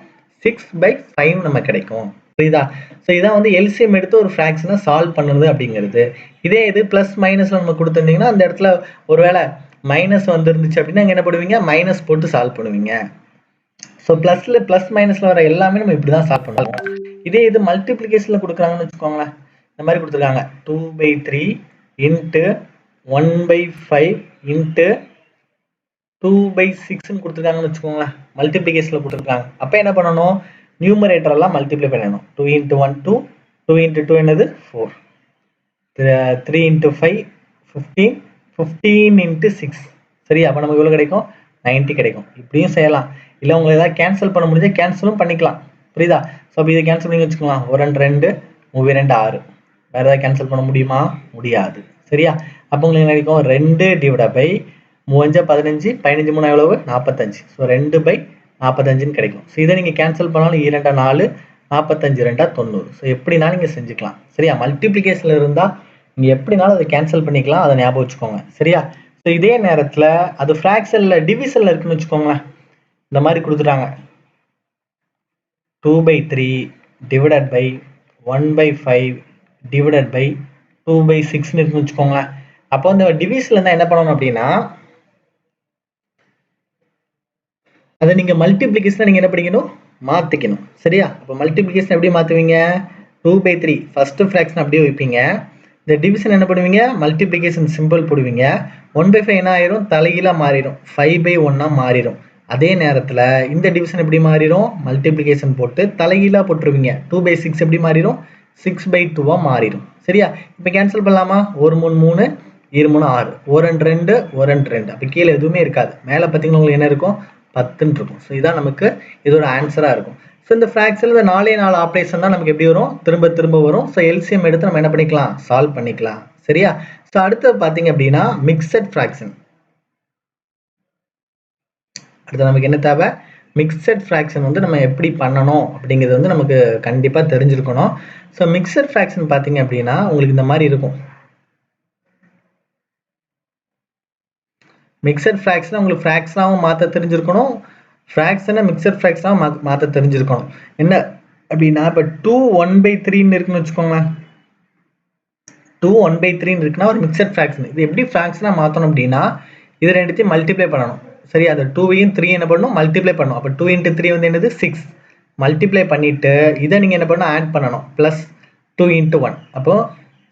6/5 நமக்கு கிடைக்கும். புரியுதா? ஸோ இதான் வந்து எல்சிஎம் எடுத்து ஒரு ஃப்ராக்ஷனை சால்வ் பண்ணுறது அப்படிங்கிறது. இதே இது ப்ளஸ் மைனஸ்ல நம்ம கொடுத்துருந்தீங்கன்னா அந்த இடத்துல ஒருவேளை மைனஸ் வந்துருந்துச்சு அப்படின்னா என்ன பண்ணுவீங்க? மைனஸ் போட்டு சால்வ் பண்ணுவீங்க. ஸோ ப்ளஸ் மைனஸ்ல வர எல்லாமே நம்ம இப்படி தான் சால்வ் பண்ணுவோம். இதே இது மல்டிப்ளிகேஷன்ல கொடுக்குறாங்கன்னு வச்சுக்கோங்களேன். இந்த மாதிரி கொடுத்துருக்காங்க 2/3 × 1/5 × 2/6ன்னு கொடுத்துருக்காங்கன்னு வச்சுக்கோங்களேன். மல்டிப்ளிகேஷன்ல கொடுத்துருக்காங்க. அப்போ என்ன பண்ணணும்? நியூமரேட்டர் எல்லாம் மல்டிப்ளை பண்ணணும். 2 × 1 2, 2 × 2 என்னது? 4, 3 × 5 15, 15 × 6. சரி, அப்போ நமக்கு எவ்வளோ கிடைக்கும்? 90 கிடைக்கும். இப்படியும் செய்யலாம். இல்லை உங்களை ஏதாவது கேன்சல் பண்ண முடிஞ்சா கேன்சலும் பண்ணிக்கலாம். புரியுதா? ஸோ அப்போ இதை கேன்சல் பண்ணி வச்சுக்கலாம். 1 2 2 2 6. வேறு ஏதாவது கேன்சல் பண்ண முடியுமா? முடியாது. சரியா? அப்போ உங்களுக்கு என்ன கிடைக்கும்? 2 ÷ 3 15, 15 3 எவ்வளவு? 45. ஸோ 2/45ன்னு கிடைக்கும். ஸோ இதை நீங்கள் கேன்சல் பண்ணாலும் 2 4, 45 2 90. ஸோ எப்படினாலும் நீங்கள் செஞ்சுக்கலாம். சரியா? மல்டிப்ளிகேஷனில் இருந்தால் நீங்கள் எப்படினாலும் அதை கேன்சல் பண்ணிக்கலாம். அதை ஞாபகம் வச்சுக்கோங்க. சரியா? ஸோ இதே நேரத்தில் அது ஃப்ராக்ஷனில் டிவிஷனில் இருக்குன்னு வச்சுக்கோங்களேன். இந்த மாதிரி கொடுத்துட்டாங்க 2/3 ÷ 1/5 ÷ 2/6ன்னு இருக்குன்னு வச்சுக்கோங்களேன். அப்போ இந்த டிவிஷன்ல இருந்தால் என்ன பண்ணணும் அப்படின்னா, அதை நீங்கள் மல்டிப்ளிகேஷனை நீங்கள் என்ன பண்ணிக்கணும்? மாற்றிக்கணும். சரியா? அப்போ மல்டிப்ளிகேஷன் எப்படி மாற்றுவீங்க? 2/3 ஃபர்ஸ்ட் ஃப்ராக்ஷன் அப்படியே வைப்பீங்க. இந்த டிவிஷன் என்ன பண்ணுவீங்க? மல்டிப்ளிகேஷன் சிம்பிள் போடுவீங்க. 1/5 என்ன ஆயிரும்? தலைகீழாக மாறிடும். 5/1 மாறிடும். அதே நேரத்தில் இந்த டிவிஷன் எப்படி மாறிடும்? மல்டிப்ளிகேஷன் போட்டு தலைகீழாக போட்டுருவீங்க. 2/6 எப்படி மாறிடும்? 6/2 மாறிடும். சரியா? இப்போ கேன்சல் பண்ணலாமா? 1 3 3, 2 3 6, 1 2 1 2. அப்போ கீழே எதுவுமே இருக்காது. மேலே பார்த்தீங்கன்னா உங்களுக்கு என்ன இருக்கும்? 10ன்னு இருக்கும். ஸோ இதான் நமக்கு இதோட ஆன்சராக இருக்கும். ஸோ இந்த ஃப்ராக்ஷனில் இந்த 4 ஆப்ரேஷன் தான் நமக்கு எப்படி வரும்? திரும்ப திரும்ப வரும். ஸோ எல்சிஎம் எடுத்து நம்ம என்ன பண்ணிக்கலாம்? சால்வ் பண்ணிக்கலாம். சரியா? ஸோ அடுத்து பார்த்தீங்க அப்படின்னா மிக்சட் ஃப்ராக்ஷன். அடுத்து நமக்கு என்ன தேவை? மிக்சட் ஃப்ராக்ஷன் வந்து நம்ம எப்படி பண்ணணும் அப்படிங்கிறது வந்து நமக்கு கண்டிப்பாக தெரிஞ்சிருக்கணும். ஸோ மிக்சட் ஃப்ராக்ஷன் பார்த்தீங்க அப்படின்னா உங்களுக்கு இந்த மாதிரி இருக்கும். மிக்சட் ஃப்ராக்ஷனை உங்களுக்கு ஃப்ராக்ஷனாகவும் மாற்ற தெரிஞ்சிருக்கணும். ஃப்ராக்ஷனை மிக்சட் ஃப்ராக்ஷனாகவும் மாற்ற தெரிஞ்சிருக்கணும். என்ன அப்படின்னா இப்போ 2 1/3ன்னு இருக்குன்னு வச்சுக்கோங்களேன். 2 1/3ன்னு இருக்குன்னா ஒரு மிக்சட் ஃப்ராக்ஷன். இது எப்படி ஃப்ராக்ஷனாக மாற்றணும் அப்படின்னா இது ரெண்டுத்தையும் மல்டிப்ளை பண்ணணும். சரி, அந்த 2வையும் 3 என்ன பண்ணணும்? மல்டிப்ளை பண்ணணும். அப்போ 2 × 3 வந்து என்னது? 6. மல்டிப்ளை பண்ணிட்டு இதை நீங்கள் என்ன பண்ணணும்? ஆட் பண்ணணும். ப்ளஸ் 2 × 1. அப்போ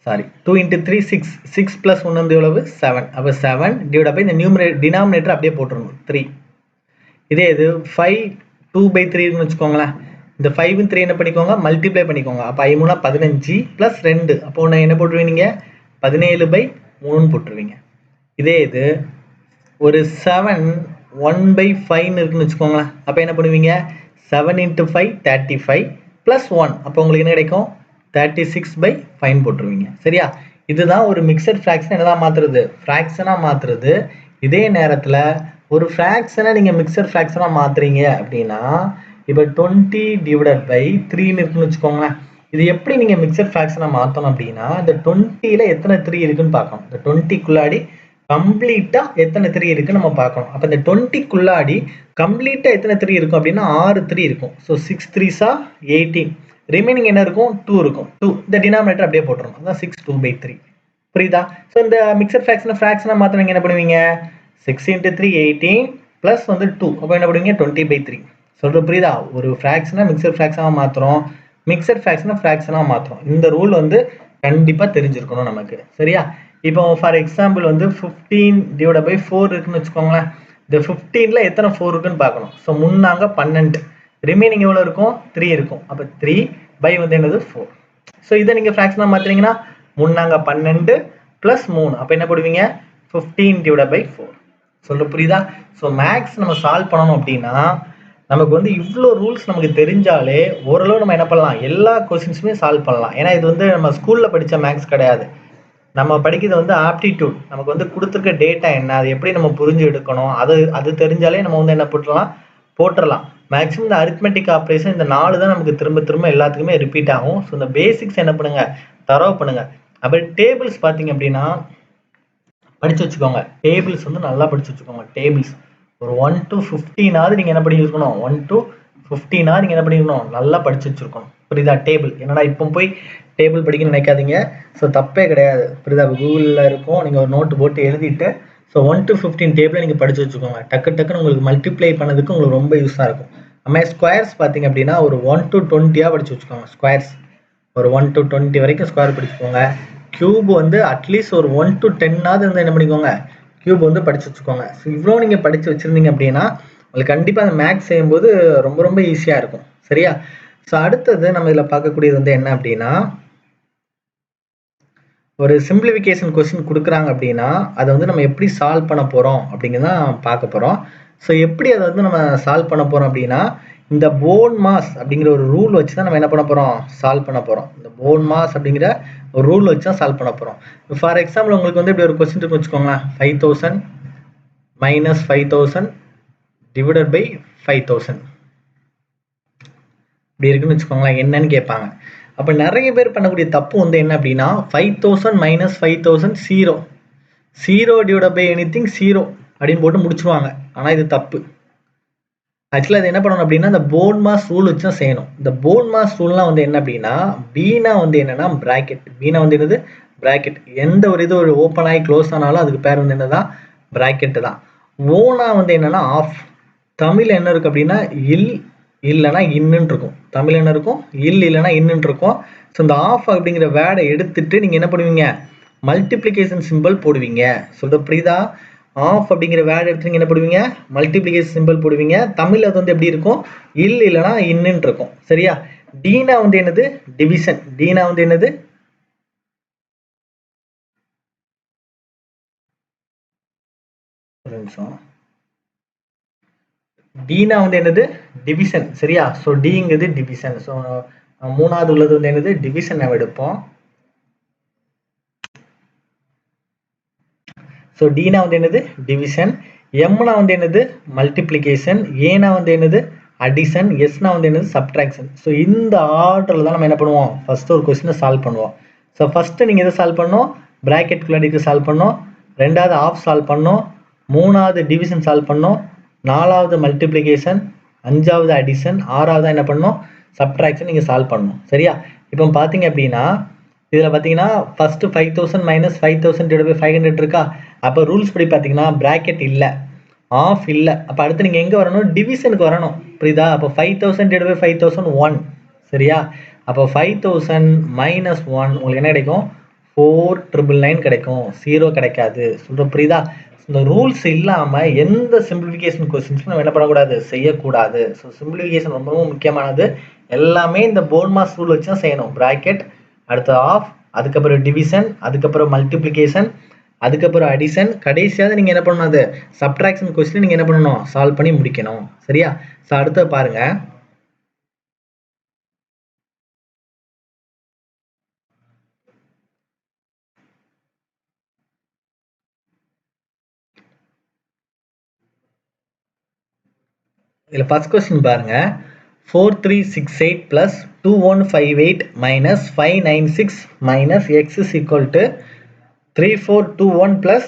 சாரி 2 × 3 6. 6 + 1 வந்து எவ்வளவு? 7. அப்போ 7 / இந்த டினாமினேட்டர் அப்படியே போட்டுருணும் 3. இதே இது 5 2/3ன்னு வச்சுக்கோங்களேன். இந்த 5 3 என்ன பண்ணிக்கோங்க? மல்டிப்ளை பண்ணிக்கோங்க. அப்போ 5 3 15 + 2. அப்போ என்ன போட்டுருவீங்க? 17/3ன்னு போட்டுருவீங்க. இதே இது ஒரு 7 1/5ன்னு இருக்குன்னு வச்சுக்கோங்களேன். அப்போ என்ன பண்ணுவீங்க? 7 × 5 35 + 1. அப்போ உங்களுக்கு என்ன கிடைக்கும்? 36/5 போட்டுருவீங்க. சரியா? இதுதான் ஒரு மிக்சட் ஃப்ராக்ஷன் என்னதான் மாற்றுறது? ஃப்ராக்ஷனாக மாற்றுறது. இதே நேரத்தில் ஒரு ஃப்ராக்ஷனை நீங்கள் மிக்சட் ஃப்ராக்ஷனாக மாற்றுறீங்க அப்படின்னா இப்போ 20 / 3ன்னு இருக்குன்னு வச்சுக்கோங்களேன். இது எப்படி நீங்கள் மிக்சட் ஃப்ராக்ஷனாக மாற்றணும் அப்படின்னா இந்த 20ல் எத்தனை 3 இருக்குன்னு பார்க்கணும். இந்த 20க்குள்ளாடி கம்ப்ளீட்டா எத்தனை 3 இருக்குன்னு நம்ம பார்க்கணும். அப்ப இந்த 20க்குள்ளாடி கம்ப்ளீட்டா எத்தனை 3 இருக்கும் அப்படின்னா 6 3 இருக்கும். So 6 3s are 18. ரிமைனிங் என்ன இருக்கும்? 2 இருக்கும். 2 இந்த டினாமினேட்டர் அப்படியே போட்டுரும். அதான் 6 2/3. புரியுதா? ஸோ இந்த மிக்சர் ஃப்ராக்ஷனை மாத்தினீங்க என்ன பண்ணுவீங்க? 6 × 3 18 பிளஸ் வந்து 2. அப்போ என்ன பண்ணுவீங்க? 20/3. சொல்றது புரியுதா? ஒரு ஃப்ராக்ஷனை மிக்சர் ஃப்ராக்ஷனா மாத்துறோம், மிக்சர் ஃப்ராக்ஷனை ஃப்ராக்ஷனா மாத்துறோம். இந்த ரூல் வந்து கண்டிப்பா தெரிஞ்சிருக்கணும் நமக்கு. சரியா? இப்போ ஃபார் எக்ஸாம்பிள் வந்து 15/4 இருக்குன்னு வச்சுக்கோங்களேன். இந்த 15ல எத்தனை 4 இருக்குன்னு பார்க்கணும். ஸோ முன்னாங்க 12, ரிமைனிங் எவ்வளோ இருக்கும்? 3 இருக்கும். அப்போ 3 பை வந்து என்னது 4. ஸோ இதை நீங்க ஃப்ராக்ஷனா மாத்துறீங்கன்னா முன்னாங்க 12 பிளஸ் 3. அப்போ என்ன போடுவீங்க? 15/4. சொல்ல புரியுதா? ஸோ மேக்ஸ் நம்ம சால்வ் பண்ணணும் அப்படின்னா நமக்கு வந்து இவ்வளோ ரூல்ஸ் நமக்கு தெரிஞ்சாலே ஓரளவு நம்ம என்ன பண்ணலாம், எல்லா கொஸ்டின்ஸுமே சால்வ் பண்ணலாம். ஏன்னா இது வந்து நம்ம ஸ்கூல்ல படிச்ச மேக்ஸ் கிடையாது. நம்ம படிக்கிறது வந்து ஆப்டிடியூட். நமக்கு வந்து கொடுத்துருக்க டேட்டா என்ன, அது எப்படி நம்ம புரிஞ்சு எடுக்கணும், அது தெரிஞ்சாலே நம்ம வந்து என்ன போட்டுடலாம். மேக்ஸிமம் இந்த அரித்மெட்டிக் ஆப்ரேஷன் இந்த 4 தான் நமக்கு திரும்ப திரும்ப எல்லாத்துக்குமே ரிப்பீட் ஆகும். ஸோ இந்த பேசிக்ஸ் என்ன பண்ணுங்க, தரவு பண்ணுங்க. அப்புறம் டேபிள்ஸ் பார்த்தீங்க அப்படின்னா படிச்சு வச்சுக்கோங்க. டேபிள்ஸ் வந்து நல்லா படிச்சு வச்சுக்கோங்க. டேபிள்ஸ் ஒரு 1 to 15 நீங்க என்ன பண்ணி இருக்கணும்? 1 to 15 நீங்க என்ன பண்ணிருக்கணும்? நல்லா படிச்சு வச்சிருக்கணும். புரியுதா? டேபிள் என்னடா இப்போ போய் டேபிள் படிக்கணும்னு நினைக்காதீங்க. ஸோ தப்பே கிடையாது. புரியுதா? கூகுளில் இருக்கும், நீங்கள் ஒரு நோட்டு போட்டு எழுதிட்டு ஸோ 1 to 15 டேபிளை நீங்கள் படிச்சு வச்சுக்கோங்க. டக்குன்னு உங்களுக்கு மல்டிப்ளை பண்ணதுக்கு உங்களுக்கு ரொம்ப யூஸாக இருக்கும். நம்ம ஸ்கொயர்ஸ் பார்த்தீங்க அப்படின்னா ஒரு 1 to 20 படிச்சு வச்சுக்கோங்க. ஸ்கொயர்ஸ் ஒரு 1 to 20 வரைக்கும் ஸ்கொயர் படிச்சுக்கோங்க. கியூப் வந்து அட்லீஸ்ட் ஒரு 1 to 10 வந்து என்ன பண்ணிக்கோங்க, கியூப் வந்து படிச்சு வச்சுக்கோங்க. ஸோ இவ்வளோ நீங்கள் படிச்சு வச்சிருந்தீங்க அப்படின்னா உங்களுக்கு கண்டிப்பாக அந்த மேக்ஸ் செய்யும்போது ரொம்ப ரொம்ப ஈஸியாக இருக்கும். சரியா? ஸோ அடுத்தது நம்ம இதில் பார்க்கக்கூடியது வந்து என்ன அப்படின்னா, ஒரு சிம்பிளிஃபிகேஷன் கொஸ்டின் கொடுக்குறாங்க அப்படின்னா அதை வந்து நம்ம எப்படி சால்வ் பண்ண போகிறோம் அப்படிங்கிறதான் பார்க்க போகிறோம். ஸோ எப்படி அதை வந்து நம்ம சால்வ் பண்ண போகிறோம் அப்படின்னா இந்த BODMAS அப்படிங்கிற ஒரு ரூல் வச்சு தான் நம்ம என்ன பண்ண போகிறோம், சால்வ் பண்ண போகிறோம். இந்த BODMAS அப்படிங்கிற ஒரு ரூல் வச்சு தான் சால்வ் பண்ண போகிறோம். ஃபார் எக்ஸாம்பிள் உங்களுக்கு வந்து இப்படி ஒரு கொஸ்டின் இருக்குன்னு வச்சுக்கோங்களேன். 5000 minus 5000 divided by 5000 இப்படி இருக்குன்னு வச்சுக்கோங்களேன். என்னன்னு கேட்பாங்க. அப்போ நிறைய பேர் பண்ணக்கூடிய தப்பு வந்து என்ன அப்படின்னா 5000 minus 5000 0 divided by anything 0 அப்படின்னு போட்டு முடிச்சுருவாங்க. ஆனால் இது தப்பு. ஆக்சுவலாக அது என்ன பண்ணணும் அப்படின்னா இந்த BODMAS ரூல் வச்சு தான் செய்யணும். இந்த BODMAS ரூல்லாம் வந்து என்ன அப்படின்னா பீனா வந்து என்னன்னா பிராக்கெட். பீனா வந்து என்னது? பிராக்கெட். எந்த ஒரு இது ஒரு ஓப்பன் ஆகி க்ளோஸ் ஆனாலும் அதுக்கு பேர் வந்து என்னதான்? பிராக்கெட்டு தான். ஓனா வந்து என்னன்னா ஆஃப். தமிழ் என்ன இருக்கு அப்படின்னா இல் இல்லைன்னா இன்னுன்னு இருக்கும். தமிழ் என்ன இருக்கும்? இல் இல்லைன்னா இன்னுன்னு இருக்கும். ஸோ இந்த ஆஃப் அப்படிங்கிற வேர்டை எடுத்துட்டு நீங்கள் என்ன பண்ணுவீங்க? மல்டிப்ளிகேஷன் சிம்பிள் போடுவீங்க. சொல்ற புரியுதா? ஆஃப் அப்படிங்கிற வேர்டு எடுத்து நீங்கள் என்ன போடுவீங்க? மல்டிப்ளிகேஷன் சிம்பிள் போடுவீங்க. தமிழ் அது வந்து எப்படி இருக்கும்? இல் இல்லைன்னா இன்னுன்னு இருக்கும். சரியா? டீனா வந்து என்னது? டிவிஷன். டீனா வந்து என்னது? ஒரு நிமிஷம். டீனா வந்து என்னது? டிவிஷன். சரியா? So டிங்கிறது division. ஸோ மூணாவது உள்ளது வந்து என்னது? டிவிஷன் நம்ம எடுப்போம். ஸோ டீனா வந்து என்னது? டிவிஷன். எம்னா வந்து என்னது? மல்டிப்ளிகேஷன். ஏனா வந்து என்னது? அடிஷன். எஸ்னா வந்து என்னது? சப்ட்ராக்ஷன். ஸோ இந்த ஆர்டரில் தான் நம்ம என்ன பண்ணுவோம்? ஃபர்ஸ்ட் ஒரு கொஸ்டினை சால்வ் பண்ணுவோம். ஸோ ஃபர்ஸ்ட் நீங்கள் எதை சால்வ் பண்ணணும்? பிராக்கெட்குள்ளாடிக்கு சால்வ் பண்ணணும். ரெண்டாவது ஆஃப் சால்வ் பண்ணணும். மூணாவது டிவிஷன் சால்வ் பண்ணணும். நாலாவது மல்டிப்ளிகேஷன். அஞ்சாவது அடிஷன். ஆறாவது என்ன பண்ணணும்? சப்ட்ராக்ஷன் நீங்கள் சால்வ் பண்ணணும். சரியா? இப்போ பார்த்தீங்க அப்படின்னா இதில் பார்த்தீங்கன்னா ஃபர்ஸ்ட் 5000 மைனஸ் 5000 டிவைட் பை 500 இருக்கா? அப்போ ரூல்ஸ் படி பார்த்தீங்கன்னா பிராக்கெட் இல்லை, ஆஃப் இல்லை. அப்போ அடுத்து நீங்கள் எங்கே வரணும்? டிவிஷனுக்கு வரணும். புரியுதா? அப்போ 5000 டிவைட் பை 5000 1. சரியா? அப்போ 5000 மைனஸ் 1 உங்களுக்கு என்ன கிடைக்கும்? 4999 கிடைக்கும். 0 கிடைக்காது. சொல்கிற புரியுதா? இந்த ரூல்ஸ் இல்லாமல் எந்த சிம்பிளிஃபிகேஷன் கொஸ்டின்ஸும் நம்ம என்ன பண்ணக்கூடாது? செய்யக்கூடாது. ஸோ சிம்பிளிஃபிகேஷன் ரொம்பவும் முக்கியமானது. எல்லாமே இந்த BODMAS ரூல் வச்சு தான் செய்யணும். பிராக்கெட், அடுத்து ஆஃப், அதுக்கப்புறம் டிவிஷன், அதுக்கப்புறம் மல்டிப்ளிகேஷன், அதுக்கப்புறம் அடிஷன், கடைசியாக நீங்கள் என்ன பண்ணணும்? அது சப்ட்ராக்ஷன் கொஸ்டின் நீங்கள் என்ன பண்ணணும்? சால்வ் பண்ணி முடிக்கணும். சரியா? ஸோ அடுத்து பாருங்க. இதில் ஃபர்ஸ்ட் கொஸ்டின் பாருங்க. 4368 plus 2158 minus 596 minus x is equal to 3421 plus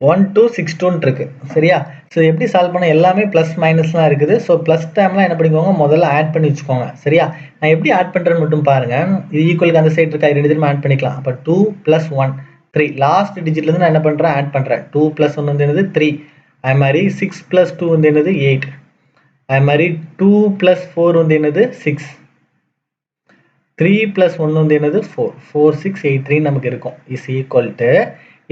1 2 6 2 இருக்கு சரியா. ஸோ எப்படி சால்வ் பண்ண எல்லாமே ப்ளஸ் மைனஸ்லாம் இருக்குது. ஸோ ப்ளஸ் டேர்ம்லாம் என்ன பண்ணிக்கோங்க முதல்ல ஆட் பண்ணி வச்சுக்கோங்க சரியா. நான் எப்படி ஆட் பண்ணுறேன்னு மட்டும் பாருங்க. இது ஈக்குவலுக்கு அந்த சைடு இருக்கா ரெண்டு திரும்ப ஆட் பண்ணிக்கலாம். அப்போ 2 + 1 3 லாஸ்ட் டிஜிட்லேருந்து நான் என்ன பண்ணுறேன் ஆட் பண்ணுறேன். 2 + 1 வந்து என்னது 3. அது மாதிரி 6 + 2 வந்து என்னது 8. அது மாதிரி 2 + 4 வந்து என்னது 6. 3 + 1 வந்து என்னது 4. 4 6 8 3 நமக்கு இருக்கும். இஸ் ஈக்குவல் டு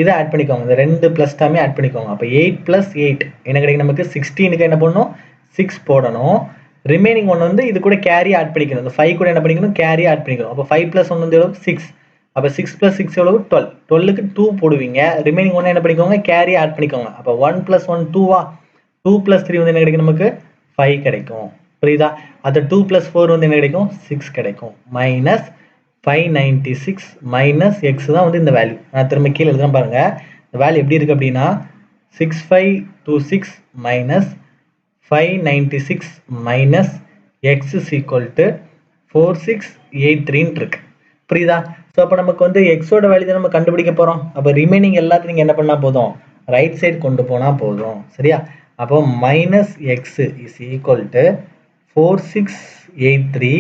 இதை ஆட் பண்ணிக்கோங்க. இந்த ரெண்டு ப்ளஸ் டாமே ஆட் பண்ணிக்கோங்க. அப்போ 8 + 8 என்ன கிடைக்கும் நமக்கு 16க்கு என்ன பண்ணணும் 6 போடணும். ரிமைனிங் ஒன் வந்து இது கூட கேரி ஆட் பண்ணிக்கணும். இந்த 5 கூட என்ன பண்ணிக்கணும் கேரி ஆட் பண்ணிக்கணும். அப்போ 5 + 1 வந்து எவ்வளவு 6. அப்போ 6 + 6 எவ்வளவு 12. 12க்கு 2 போடுவீங்க. ரிமைனிங் ஒன்று என்ன பண்ணிக்கோங்க கேரி ஆட் பண்ணிக்கோங்க. அப்போ 1 + 1 2வா. 2 + 3 வந்து என்ன கிடைக்கும் நமக்கு 5 கிடைக்கும். புரியுதா. அது 2 + 4 வந்து என்ன கிடைக்கும் 6 கிடைக்கும். மைனஸ் 596 மைனஸ் எக்ஸ் தான் வந்து இந்த வேல்யூ. நான் திரும்ப கீழே எழுதுறேன் பாருங்க. இந்த வேல்யூ எப்படி இருக்கு அப்படின்னா 6526 minus 596 minus X is equal to 4683 இருக்கு. புரியுதா. ஸோ அப்போ நமக்கு வந்து எக்ஸோட வேல்யூ தான் நம்ம கண்டுபிடிக்க போகிறோம். அப்போ ரிமைனிங் எல்லாத்தையும் நீங்கள் என்ன பண்ணால் போதும் ரைட் சைடு கொண்டு போனால் போதும் சரியா. அப்போ minus X is equal to 4683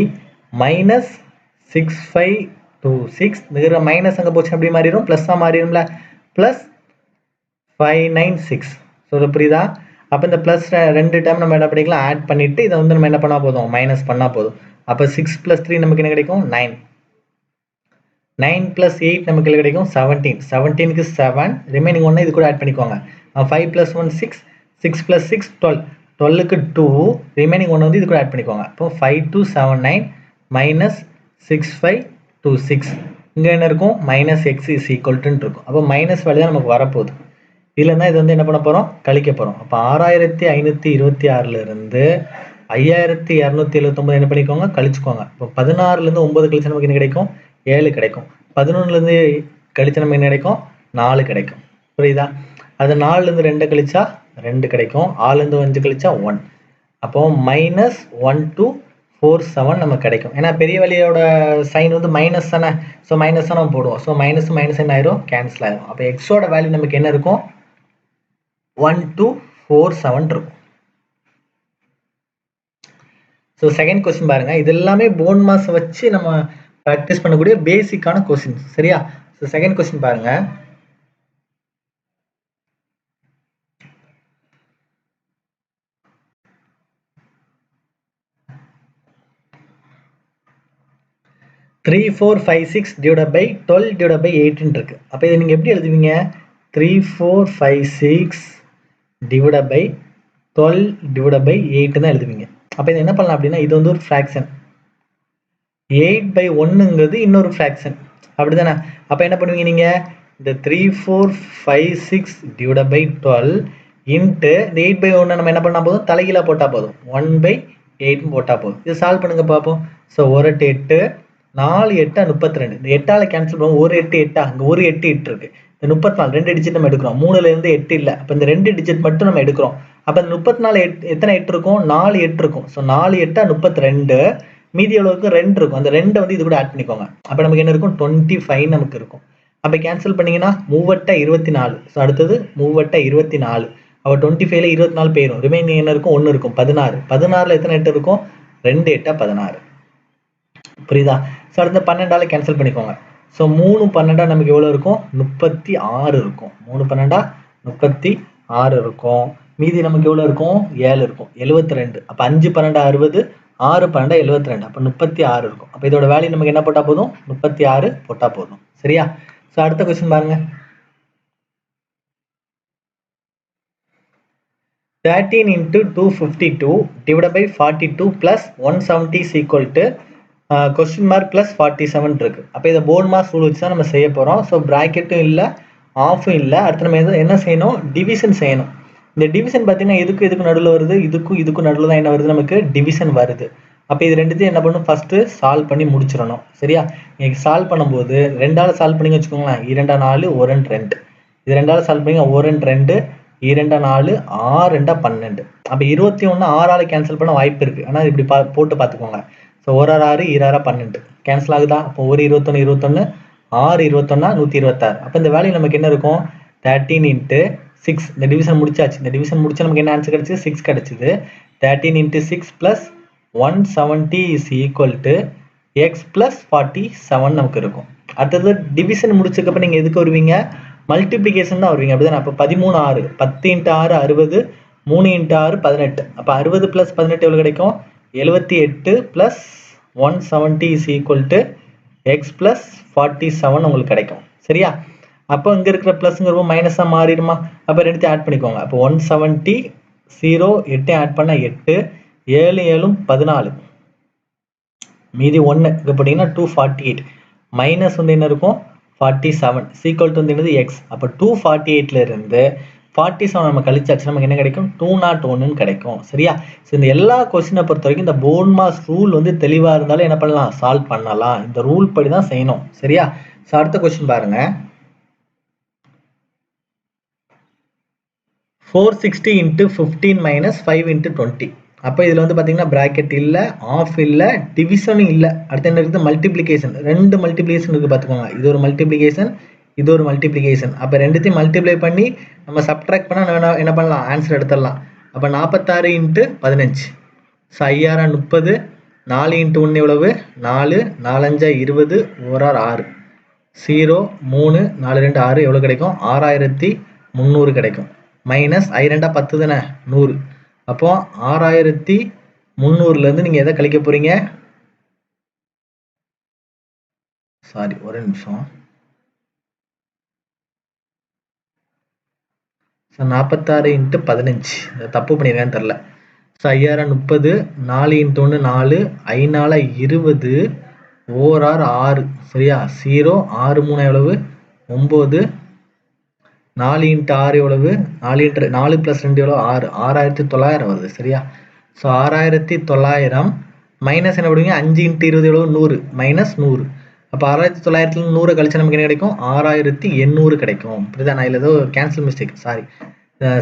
minus 6526 இருக்கிற மைனஸ் அங்கே போச்சு அப்படி மாறிடும் ப்ளஸ்ஸாக மாறிடும்ல ப்ளஸ் 596. ஸோ புரியுதா. அப்போ இந்த ப்ளஸ் ரெண்டு டைம் நம்ம என்ன பண்ணிக்கலாம் ஆட் பண்ணிவிட்டு இதை வந்து நம்ம என்ன பண்ணால் போதும் மைனஸ் பண்ணால் போதும். அப்போ 6 + 3 நமக்கு என்ன கிடைக்கும் 9. 9 + 8 நமக்கு என்ன கிடைக்கும் 17. 17க்கு 7 ரிமைனிங் ஒன்று இது கூட ஆட் பண்ணிக்கோங்க. 5 + 1 6. 6 + 6 12. 12க்கு 2 ரிமைனிங் ஒன்று வந்து இது கூட ஆட் பண்ணிக்கோங்க. அப்போ 5279 மைனஸ் 6526 இங்கே என்ன இருக்கும் மைனஸ் எக்ஸ் இஸ் ஈக்குவல்ட்டுன்னு இருக்கும். அப்போ மைனஸ் வேல்யூ தான் நமக்கு வரப்போகுது. இல்லைன்னா இது வந்து என்ன பண்ண போகிறோம் கழிக்க போகிறோம். அப்போ 6526 5279 என்ன பண்ணிக்கோங்க கழிச்சுக்கோங்க. இப்போ 16லேருந்து 9 கழிச்சு நமக்கு என்ன கிடைக்கும் 7 கிடைக்கும். 11லேருந்து கழிச்சு நமக்கு என்ன கிடைக்கும் 4 கிடைக்கும். புரியுதா. அது 4லேருந்து 2 கழிச்சா 2 கிடைக்கும். 6லேருந்து 5 கழிச்சா 1. அப்போ மைனஸ் 1247 நமக்கு கிடைக்கும். ஏன்னா பெரிய வழியோட சைன் வந்து மைனஸ் தானே. ஸோ மைனஸ் தான் நம்ம போடுவோம். ஸோ மைனஸ் மைனஸ் என்ன ஆயிரும் கேன்சல் ஆயிரும். அப்போ எக்ஸோட வேல்யூ நமக்கு என்ன இருக்கும் 1247 இருக்கும். ஸோ செகண்ட் கொஸ்டின் பாருங்க. இது எல்லாமே BODMAS வச்சு நம்ம ப்ராக்டிஸ் பண்ணக்கூடிய பேசிக்கான கொஸ்டின்ஸ் சரியா. ஸோ செகண்ட் கொஸ்டின் பாருங்க. Three four five six divide by 12 divide by 8 இருக்கு. அப்போ இதை நீங்கள் எப்படி எழுதுவீங்க 3456 டிவைட் பை 12 டிவைட் பை 8 தான் எழுதுவீங்க. அப்போ இதை என்ன பண்ணலாம் அப்படின்னா இது வந்து ஒரு ஃப்ராக்ஷன் 8/1ங்கிறது இன்னொரு ஃப்ராக்ஷன் அப்படி தானே. அப்போ என்ன பண்ணுவீங்க நீங்கள் இந்த 3456 டிவைட் பை 12 இன்ட்டு இந்த 8/1 நம்ம என்ன பண்ணால் போதும் தலைகீழாக போட்டால் போதும் 1/8 போட்டால் போதும். இது சால்வ் பண்ணுங்க பார்ப்போம். ஸோ 1 8 8 4 8 32. இந்த 8ஆல் கேன்சல் பண்ணுவோம். 1 8 8 அங்கே ஒரு 8 8 இருக்கு. இந்த 34 2 டிஜிட் நம்ம எடுக்கிறோம். 3லேருந்து 8 இல்லை. அப்போ இந்த 2 டிஜிட் மட்டும் நம்ம எடுக்கிறோம். அப்போ இந்த 34 எத்தனை 8 இருக்கும் 4 8 இருக்கும். ஸோ 4 8 32 மீதி எவ்வளவுக்கு 2 இருக்கும். அந்த 2 வந்து இது கூட ஆட் பண்ணிக்கோங்க. அப்போ நமக்கு என்ன இருக்கும் 25 நமக்கு இருக்கும். அப்போ கேன்சல் பண்ணீங்கன்னா 3 24. ஸோ அடுத்தது 3 24. அப்போ 25ல 24 போயிடும். ரிமைனிங் என்ன இருக்கும் 1 இருக்கும் 16. 16ல் எத்தனை 8 இருக்கும் 2 8 16. புரியுதா. ஸோ அடுத்த 12ஆல் கேன்சல் பண்ணிக்கோங்க. ஸோ 3 12 நமக்கு எவ்வளோ இருக்கும் 36 இருக்கும். 3 12 36 இருக்கும். மீதி நமக்கு எவ்வளோ இருக்கும் 7 இருக்கும் 72. அப்போ 5 12 60 6 12 72. அப்போ 36 இருக்கும். அப்போ இதோட வேல்யூ நமக்கு என்ன போட்டால் போதும் 36 போட்டால் போதும் சரியா. ஸோ அடுத்த கொஸ்டின் பாருங்க. 13 into 252 divided by 42 plus 170 is equal to question mark plus 47 இருக்கு. அப்போ இதை BODMAS ரூல் வச்சு தான் நம்ம செய்ய போகிறோம். ஸோ ப்ராக்கெட்டும் இல்லை ஆஃபும் இல்லை. அடுத்து நம்ம என்ன செய்யணும் டிவிஷன் செய்யணும். இந்த டிவிஷன் பார்த்தீங்கன்னா இதுக்கு நடுவில் வருது. இதுக்கும் நடுவில் தான் என்ன வருது நமக்கு டிவிஷன் வருது. அப்போ இது ரெண்டுத்தையும் என்ன பண்ணணும் ஃபஸ்ட்டு சால்வ் பண்ணி முடிச்சிடணும் சரியா. நீங்கள் சால்வ் பண்ணும்போது 2ஆல் சால்வ் பண்ணி வச்சுக்கோங்களேன். 2 4 1 2. இது 2ஆல் சால்வ் பண்ணி 1 2 2 4 6 2 12. அப்போ 21 6ஆல் கேன்சல் பண்ண வாய்ப்பு இருக்குது. ஆனால் இப்படி போட்டு பார்த்துக்கோங்க. ஸோ 1 6 2 12 கேன்சல் ஆகுதா. அப்போ 1 21 21 6 21 126. அப்போ இந்த வேல்யூ நமக்கு என்ன இருக்கும் 13 into 6. இந்த டிவிஷன் முடிச்சாச்சு. இந்த டிவிஷன் முடிச்சா நமக்கு என்ன ஆன்சர் கிடைச்சது? 6 கிடைச்சது. 13 into 6 plus 170 is equal to x plus 47 நமக்கு இருக்கும். அடுத்தது டிவிஷன் முடிச்சதுக்கப்புறம் நீங்கள் எதுக்கு வருவீங்க? மல்டிப்ளிகேஷன் தான் வருவீங்க, அப்படிதான். அப்போ 13 6, 10 into 6 60, 3 into 6 18. அப்போ 60 plus 18 எவ்வளோ கிடைக்கும்? 78 plus 170 is equal to x plus 47 உங்களுக்கு கிடைக்கும். சரியா? அப்போ இங்கே இருக்கிற ப்ளஸ்ங்கிறப்போ மைனஸாக மாறிடுமா? அப்போ ரெண்டுத்தையும் ஆட் பண்ணிக்கோங்க. அப்போ 170 0 8 ஆட் பண்ண 8, 7 7 14, மீதி 1 இங்கே போட்டிங்கன்னா 248, மைனஸ் வந்து என்ன இருக்கும்? 47 சீக்வல் டு வந்து என்னது? எக்ஸ். அப்போ 248ல இருந்து 47 நம்ம கழிச்சாச்சு, நமக்கு என்ன கிடைக்கும்? 201 கிடைக்கும். சரியா? ஸோ இந்த எல்லா கொஸ்டினை பொறுத்த வரைக்கும் இந்த BODMAS ரூல் வந்து தெளிவாக இருந்தாலும் என்ன பண்ணலாம்? சால்வ் பண்ணலாம். இந்த ரூல் படி தான் செய்யணும். சரியா? ஸோ அடுத்த கொஸ்டின் பாருங்க. 460 into 15 minus 5 into 20. அப்போ இதில் வந்து பார்த்தீங்கன்னா ப்ராக்கெட் இல்லை, ஆஃப் இல்லை, டிவிஷனும் இல்லை. அடுத்து என்ன இருக்குது? மல்டிப்ளிகேஷன். ரெண்டு மல்டிப்ளிகேஷன் இருக்குது பார்த்துக்கோங்க. இது ஒரு மல்டிப்ளிகேஷன், இது ஒரு மல்டிப்ளிகேஷன். அப்போ ரெண்டுத்தையும் மல்டிப்ளை பண்ணி நம்ம சப்ட்ராக்ட் பண்ணால் என்ன பண்ணலாம்? ஆன்சர் எடுத்துடலாம். அப்போ 46 into 15. ஸோ 5 30, 4 into 1 எவ்வளவு? 4, 4 5 20, 1 6, 0 3 4 2 6 எவ்வளோ கிடைக்கும்? 6300 கிடைக்கும். மைனஸ் 2 10 தானே? 100. அப்போ 6300லேருந்து நீங்கள் எதை கழிக்க போகிறீங்க? சாரி, ஒரு நிமிஷம். ஸோ 46 into 15 தப்பு பண்ணியிருக்கேன்னு தெரில. So 5 30, 4 into 1 4, 5 20, 1 6. சரியா? 0 6 3 எவ்வளவு? 9, 4 into 6 எவ்வளவு? 4 plus 2 எவ்வளவு? 6, 6900 வருது. சரியா? ஸோ 6900 மைனஸ் என்ன பண்ணுவீங்க? 5 into 20 எவ்வளவு? 100, மைனஸ் 100. அப்போ 6900 100 கழிச்சா நமக்கு என்ன கிடைக்கும்? 6800 கிடைக்கும். இப்படிதான். நான் இதில் ஏதோ கேன்சல் மிஸ்டேக், சாரி.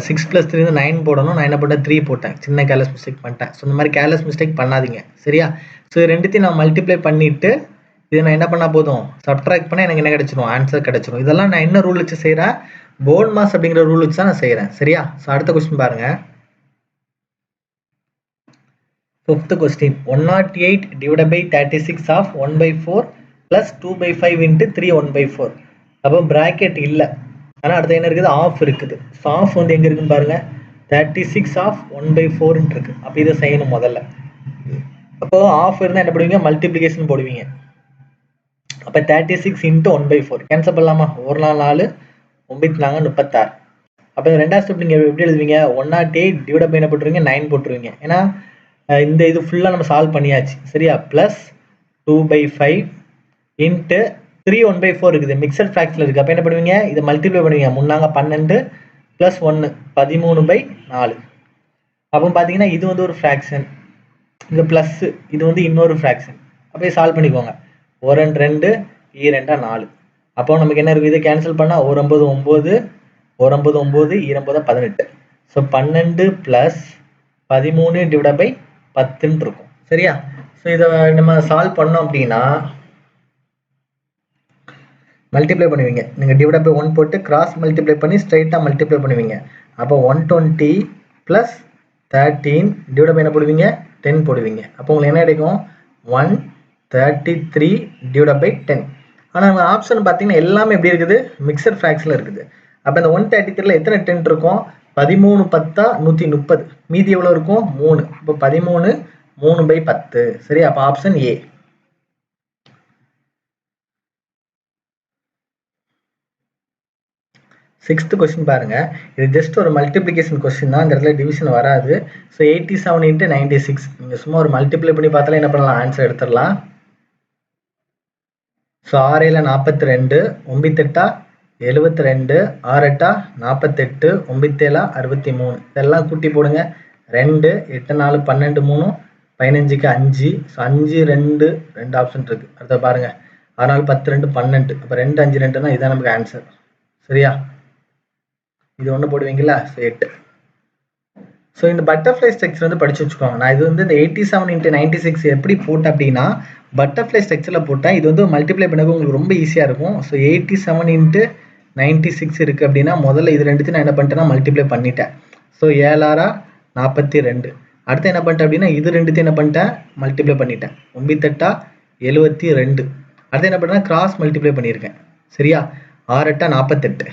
6 plus 3 வந்து 9 போடணும், நான் என்ன பண்ணேன்? 3 போட்டேன். சின்ன கேர்லெஸ் மிஸ்டேக் பண்ணிட்டேன். ஸோ இந்த மாதிரி கேர்லெஸ் மிஸ்டேக் பண்ணாதீங்க. சரியா? ஸோ ரெண்டுத்தையும் நான் மல்டிப்ளை பண்ணிவிட்டு இதை நான் என்ன பண்ணால் போதும்? சப்ட்ராக்ட் பண்ணால் எனக்கு என்ன கிடைச்சிடும்? ஆன்சர் கிடைச்சிடும். இதெல்லாம் நான் என்ன ரூல் வச்சு செய்கிறேன்? BODMAS அப்படிங்கிற ரூல் வச்சு தான் நான் செய்கிறேன். சரியா? ஸோ அடுத்த கொஸ்டின் பாருங்க. 5th question. 108 divided by 36 of 1/4 plus 2/5 into 3 1/4. அப்போ ப்ராக்கெட் இல்லை, ஆனால் அடுத்த என்ன இருக்குது? ஆஃப் இருக்குது. ஸோ ஆஃப் வந்து எங்கே இருக்குன்னு பாருங்க. 36 of 1/4 இருக்கு. அப்போ இதை செய்யணும் முதல்ல. அப்போ ஆஃப் இருந்தால் என்ன பண்ணுவீங்க? மல்டிப்ளிகேஷன் போடுவீங்க. அப்போ 36 into 1/4 கேன்சல் பண்ணலாமா? 1 4 9 36. அப்போ இந்த ரெண்டாவது ஸ்டெப் நீங்கள் எப்படி எழுதுவீங்க? 108 டிவைட் பை என்ன போட்டுருவீங்க? 9 போட்டுருவீங்க. ஏன்னா இந்த இது ஃபுல்லாக நம்ம சால்வ் பண்ணியாச்சு. சரியா? ப்ளஸ் 2/5 இன்ட்டு 3 1/4 இருக்குது, மிக்சட் ஃப்ராக்ஷனில் இருக்குது. அப்போ என்ன பண்ணுவீங்க? இதை மல்டிப்ளை பண்ணுவீங்க. 3 12 ப்ளஸ் 1 13/4. அப்போ பார்த்தீங்கன்னா இது வந்து ஒரு ஃப்ராக்ஷன், இந்த ப்ளஸ் இது வந்து இன்னொரு ஃப்ராக்ஷன். அப்போ சால்வ் பண்ணிக்கோங்க. 1 2 2 4. அப்போ நமக்கு என்ன இருக்குது? இதை கேன்சல் பண்ணால் 1 9 9, 1 9 9, 2 18. ஸோ 12 ப்ளஸ் 13 டிவைட் பை 10 இருக்கும். சரியா? ஸோ இதை நம்ம சால்வ் பண்ணோம் அப்படின்னா மல்டிப்ளை பண்ணுவீங்க. நீங்கள் டிவைட் பை 1 போட்டு கிராஸ் மல்டிப்ளை பண்ணி ஸ்ட்ரைட்டாக மல்டிப்ளை பண்ணுவீங்க. அப்போ 120 ப்ளஸ் 13 டிவைட் பை என்ன போடுவீங்க? 10 போடுவீங்க. அப்போ உங்களுக்கு என்ன கிடைக்கும்? 133 டிவைட் பை 10. ஆனால் நம்ம ஆப்ஷன் பார்த்தீங்கன்னா எல்லாமே எப்படி இருக்குது? மிக்சர் ஃப்ராக்ஷனில் இருக்குது. அப்போ இந்த 133ல் எத்தனை 10 இருக்கும்? 13 10 130. மீதி எவ்வளோ இருக்கும்? 3. இப்போ 13 3/10. சரி? அப்போ ஆப்ஷன் ஏ. சிக்ஸ்த் கொஸ்டின் பாருங்க. இது ஜஸ்ட் ஒரு மல்டிப்ளிகேஷன் கொஸ்டின் தான், இந்த இடத்துல டிவிஷன் வராது. ஸோ 87 into 96 நீங்கள் சும்மா ஒரு மல்டிப்ளை பண்ணி பார்த்தாலே என்ன பண்ணலாம்? ஆன்சர் எடுத்துடலாம். ஸோ 6 7 42, 9 8 72, 6 8 48, 9 7 63. இதெல்லாம் கூட்டி போடுங்க. 2 8 4 12 3 15க்கு 5. ஸோ 5 2 2 ஆப்ஷன் இருக்குது. அடுத்த பாருங்க. 6 4 10 2 12. அப்போ 2 5 2 தான் இதான் நமக்கு ஆன்சர். சரியா? இது ஒன்று போடுவீங்களா? 8. ஸோ இந்த பட்டர்ஃப்ளை ஸ்ட்ரக்சர் வந்து படிச்சு வச்சுக்கோங்க. நான் இது வந்து இந்த 87 into 96 எப்படி போட்டேன் அப்படின்னா பட்டர்ஃப்ளை ஸ்ட்ரக்சரில் போட்டேன். இது வந்து மல்டிப்ளை பண்ணது உங்களுக்கு ரொம்ப ஈஸியாக இருக்கும். ஸோ 87 into 96 இருக்குது அப்படின்னா முதல்ல இது ரெண்டுத்தையும் நான் என்ன பண்ணிட்டேன்னா மல்டிப்ளை பண்ணிட்டேன். ஸோ 7 42. அடுத்து என்ன பண்ணிட்டேன் அப்படின்னா இது ரெண்டுத்தையும் என்ன பண்ணிட்டேன் மல்டிப்ளை பண்ணிட்டேன். 9 72. அடுத்து என்ன பண்ணுறேன் கிராஸ் மல்டிப்ளை பண்ணியிருக்கேன். சரியா? 6 48,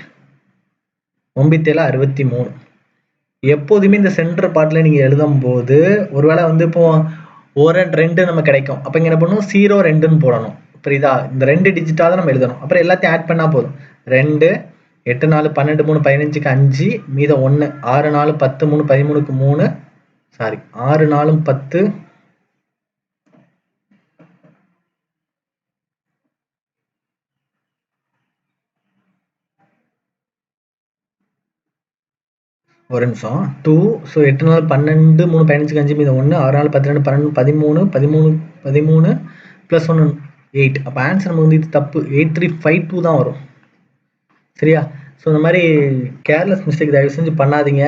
9 63. எப்போதுமே இந்த சென்டர் பார்ட்டில் நீங்கள் எழுதும்போது ஒருவேளை வந்து இப்போ 1 2 நம்ம கிடைக்கும். அப்போ இங்கே என்ன பண்ணணும் 0 2ன்னு போடணும். புரியுதா? இந்த 2 டிஜிட்டாக தான் நம்ம எழுதணும். அப்புறம் எல்லாத்தையும் ஆட் பண்ணால் போதும். 2 8 4 12 3 15க்கு 5 மீதம் 1 6 4 10 3 13க்கு 3 சாரி 6 4 10 ஒரு நிமிஷம் 2. ஸோ 8 4 12 3 15க்கு 5 மீதம் 1 6 4 12 12 13 13 ப்ளஸ் 1 8. அப்போ ஆன்சர் நம்ம வந்து இது தப்பு 8352 தான் வரும். சரியா? ஸோ இந்த மாதிரி கேர்லெஸ் மிஸ்டேக் தயவு செஞ்சு பண்ணாதீங்க.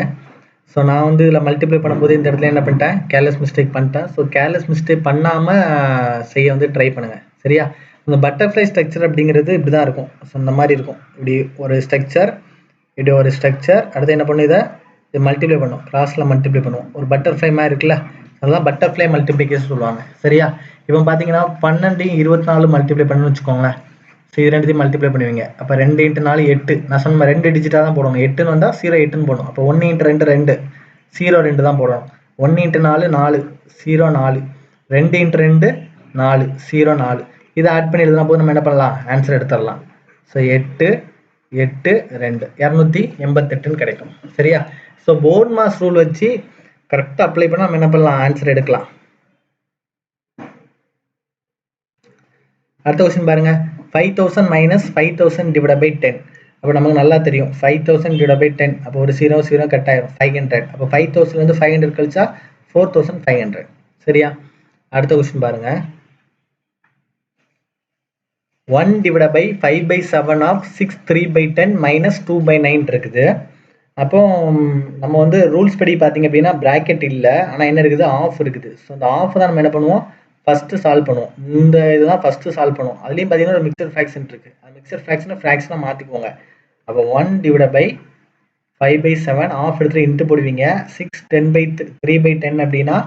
ஸோ நான் வந்து இதில் மல்டிப்ளை பண்ணும்போது இந்த இடத்துல என்ன பண்ணிட்டேன் கேர்லெஸ் மிஸ்டேக் பண்ணிட்டேன். ஸோ கேர்லெஸ் மிஸ்டேக் பண்ணாமல் செய்ய வந்து ட்ரை பண்ணுங்கள். சரியா? இந்த பட்டர்ஃப்ளை ஸ்ட்ரக்சர் அப்படிங்கிறது இப்படி தான் இருக்கும். ஸோ இந்த மாதிரி இருக்கும். இப்படி ஒரு ஸ்ட்ரக்சர், இப்படி ஒரு ஸ்ட்ரக்சர். அடுத்து என்ன பண்ணும் இது மல்டிப்ளை பண்ணும், கிராஸில் மல்டிப்ளை பண்ணுவோம். ஒரு பட்டர்ஃப்ளை மாதிரி இருக்குல்ல, அதுதான் பட்டர்ஃப்ளை மல்டிப்ளிகேஷன் சொல்லுவாங்க. சரியா? இப்போ பார்த்தீங்கன்னா 12 24 மல்டிப்ளை பண்ணணும்னு வச்சுக்கோங்களேன். ஸோ இது ரெண்டுத்தையும் மல்டிப்ளை பண்ணுவீங்க. அப்போ 2 × 4 8. நான் சொன்ன 2 டிஜிட்டாக தான் போடணும். 8ன்னு வந்தால் 0 8ன்னு போடணும். அப்போ 1 × 2 2 0 2 தான் போடணும். 1 × 4 4 0 4 2 × 2 4 0 4. இதை ஆட் பண்ணி எழுதுனா போது நம்ம என்ன பண்ணலாம் ஆன்சர் எடுத்துடலாம். ஸோ 8 8 2 288ன்னு கிடைக்கும். சரியா? ஸோ BODMAS ரூல் வச்சு கரெக்டாக அப்ளை பண்ணால் நம்ம என்ன பண்ணலாம் ஆன்சர் எடுக்கலாம். அடுத்த கொஸ்டின் பாருங்க. 5000 மைனஸ் 5000 டிவைட் பை 10. அப்போ நமக்கு நல்லா தெரியும் 5000 டிவைட் பை 10. அப்போ ஒரு 0 0 கட் ஆயிரும் 500. அப்போ 5000 500 கழிச்சா 4500. சரியா? அடுத்த கொஸ்டின் பாருங்க. 1 டிவைட் பை 5/7 ஆஃப் 6 3/10 மைனஸ் 2/9 இருக்குது. அப்போ நம்ம வந்து ரூல்ஸ் படி பார்த்தீங்க அப்படின்னா ப்ராக்கெட் இல்லை, ஆனால் என்ன இருக்குது ஆஃப் இருக்குது. ஸோ அந்த ஆஃப் தான் நம்ம என்ன பண்ணுவோம் ஃபஸ்ட்டு சால்வ் பண்ணுவோம். இந்த இதுதான் ஃபஸ்ட்டு சால்வ் பண்ணுவோம். அதுலேயும் பார்த்தீங்கன்னா ஒரு மிக்சர் ஃப்ராக்ஷன் இருக்குது. அந்த மிக்சர் ஃப்ராக்ஷனாக மாற்றிக்குவோங்க. அப்போ 1 டிவைட் பை 5/7 ஆஃப் எடுத்துகிட்டு இன்ட்டு போடுவீங்க. 6 10/3/10 அப்படின்னா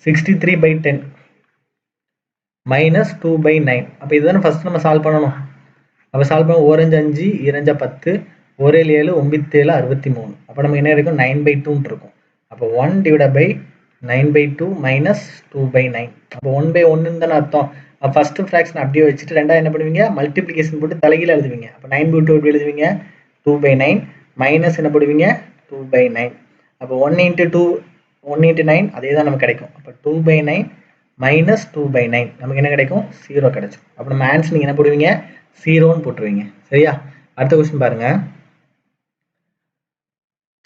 63/10 மைனஸ் 2/9. அப்போ இதுதானே ஃபஸ்ட்டு நம்ம சால்வ் பண்ணணும். அப்போ சால்வ் பண்ண 1 5 2 10 1 7 9 7 63. அப்போ நமக்கு என்ன இருக்கும் 9/2 இருக்கும். அப்போ 1 டிவைட் பை 9/2 மைனஸ் 2/9. அப்போ 1/1 தானே அர்த்தம். ஃபஸ்ட்டு ஃப்ராக்ஷன் அப்படியே வச்சுட்டு ரெண்டாவது என்ன பண்ணுவீங்க மல்டிப்ளிகேஷன் போட்டு தலைகீழ எழுதுவீங்க. அப்போ 9/2 எப்படி எழுதுவீங்க 2/9 மைனஸ் என்ன போடுவீங்க 2/9. அப்போ 1 × 2 1 × 9 அதே தான் நமக்கு கிடைக்கும். அப்போ 2/9 மைனஸ் 2/9 நமக்கு என்ன கிடைக்கும் 0 கிடைக்கும். அப்போ நம்ம ஆன்சர் நீங்கள் என்ன போடுவீங்க 0ன்னு போட்டுருவீங்க. சரியா? அடுத்த கொஸ்டின் பாருங்க.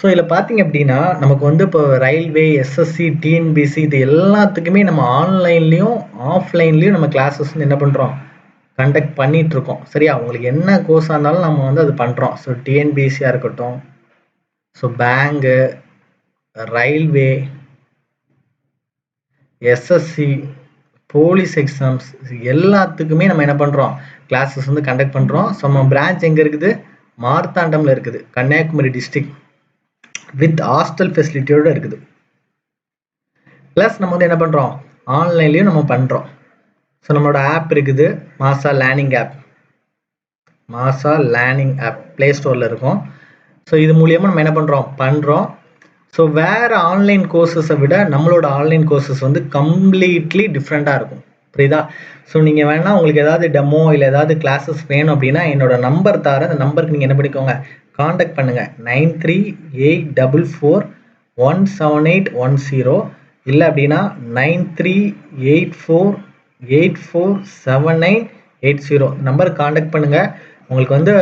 ஸோ இதில் பார்த்தீங்க அப்படின்னா நமக்கு வந்து இப்போ ரயில்வே எஸ்எஸ்சி டிஎன்பிசி இது எல்லாத்துக்குமே நம்ம ஆன்லைன்லேயும் ஆஃப்லைன்லேயும் நம்ம கிளாஸஸ் வந்து என்ன பண்ணுறோம் கண்டக்ட் பண்ணிகிட்ருக்கோம். சரியா? உங்களுக்கு என்ன கோர்ஸாக இருந்தாலும் நம்ம வந்து அது பண்ணுறோம். ஸோ டிஎன்பிசியாக இருக்கட்டும், so bank, railway, SSC, police exams எல்லாத்துக்குமே நம்ம என்ன பண்ணுறோம் கிளாஸஸ் வந்து கண்டக்ட் பண்ணுறோம். ஸோ நம்ம பிரான்ச் எங்கே இருக்குது மார்த்தாண்டமில் இருக்குது, கன்னியாகுமரி டிஸ்ட்ரிக்ட், வித் ஹாஸ்டல் ஃபெசிலிட்டியோடு இருக்குது. ப்ளஸ் நம்ம வந்து என்ன பண்ணுறோம் ஆன்லைன்லேயும் நம்ம பண்ணுறோம். ஸோ நம்மளோட ஆப் இருக்குது மாசா லேர்னிங் ஆப் ப்ளே ஸ்டோரில் இருக்கும். ஸோ இது மூலியமாக நம்ம என்ன பண்ணுறோம். ஸோ வேறு ஆன்லைன் கோர்சஸை விட நம்மளோட ஆன்லைன் கோர்சஸ் வந்து கம்ப்ளீட்லி டிஃப்ரெண்ட்டாக இருக்கும். புரியுதா? ஸோ நீங்கள் வேணால் உங்களுக்கு ஏதாவது டெமோ இல்லை ஏதாவது கிளாஸஸ் வேணும் அப்படின்னா என்னோட நம்பர் தரேன். அந்த நம்பருக்கு நீங்கள் என்ன பண்ணிக்கோங்க காண்டாக்ட் பண்ணுங்கள். 9384178110 இல்லை அப்படின்னா 9384847980 நம்பருக்கு காண்டாக்ட் பண்ணுங்கள். உங்களுக்கு வந்து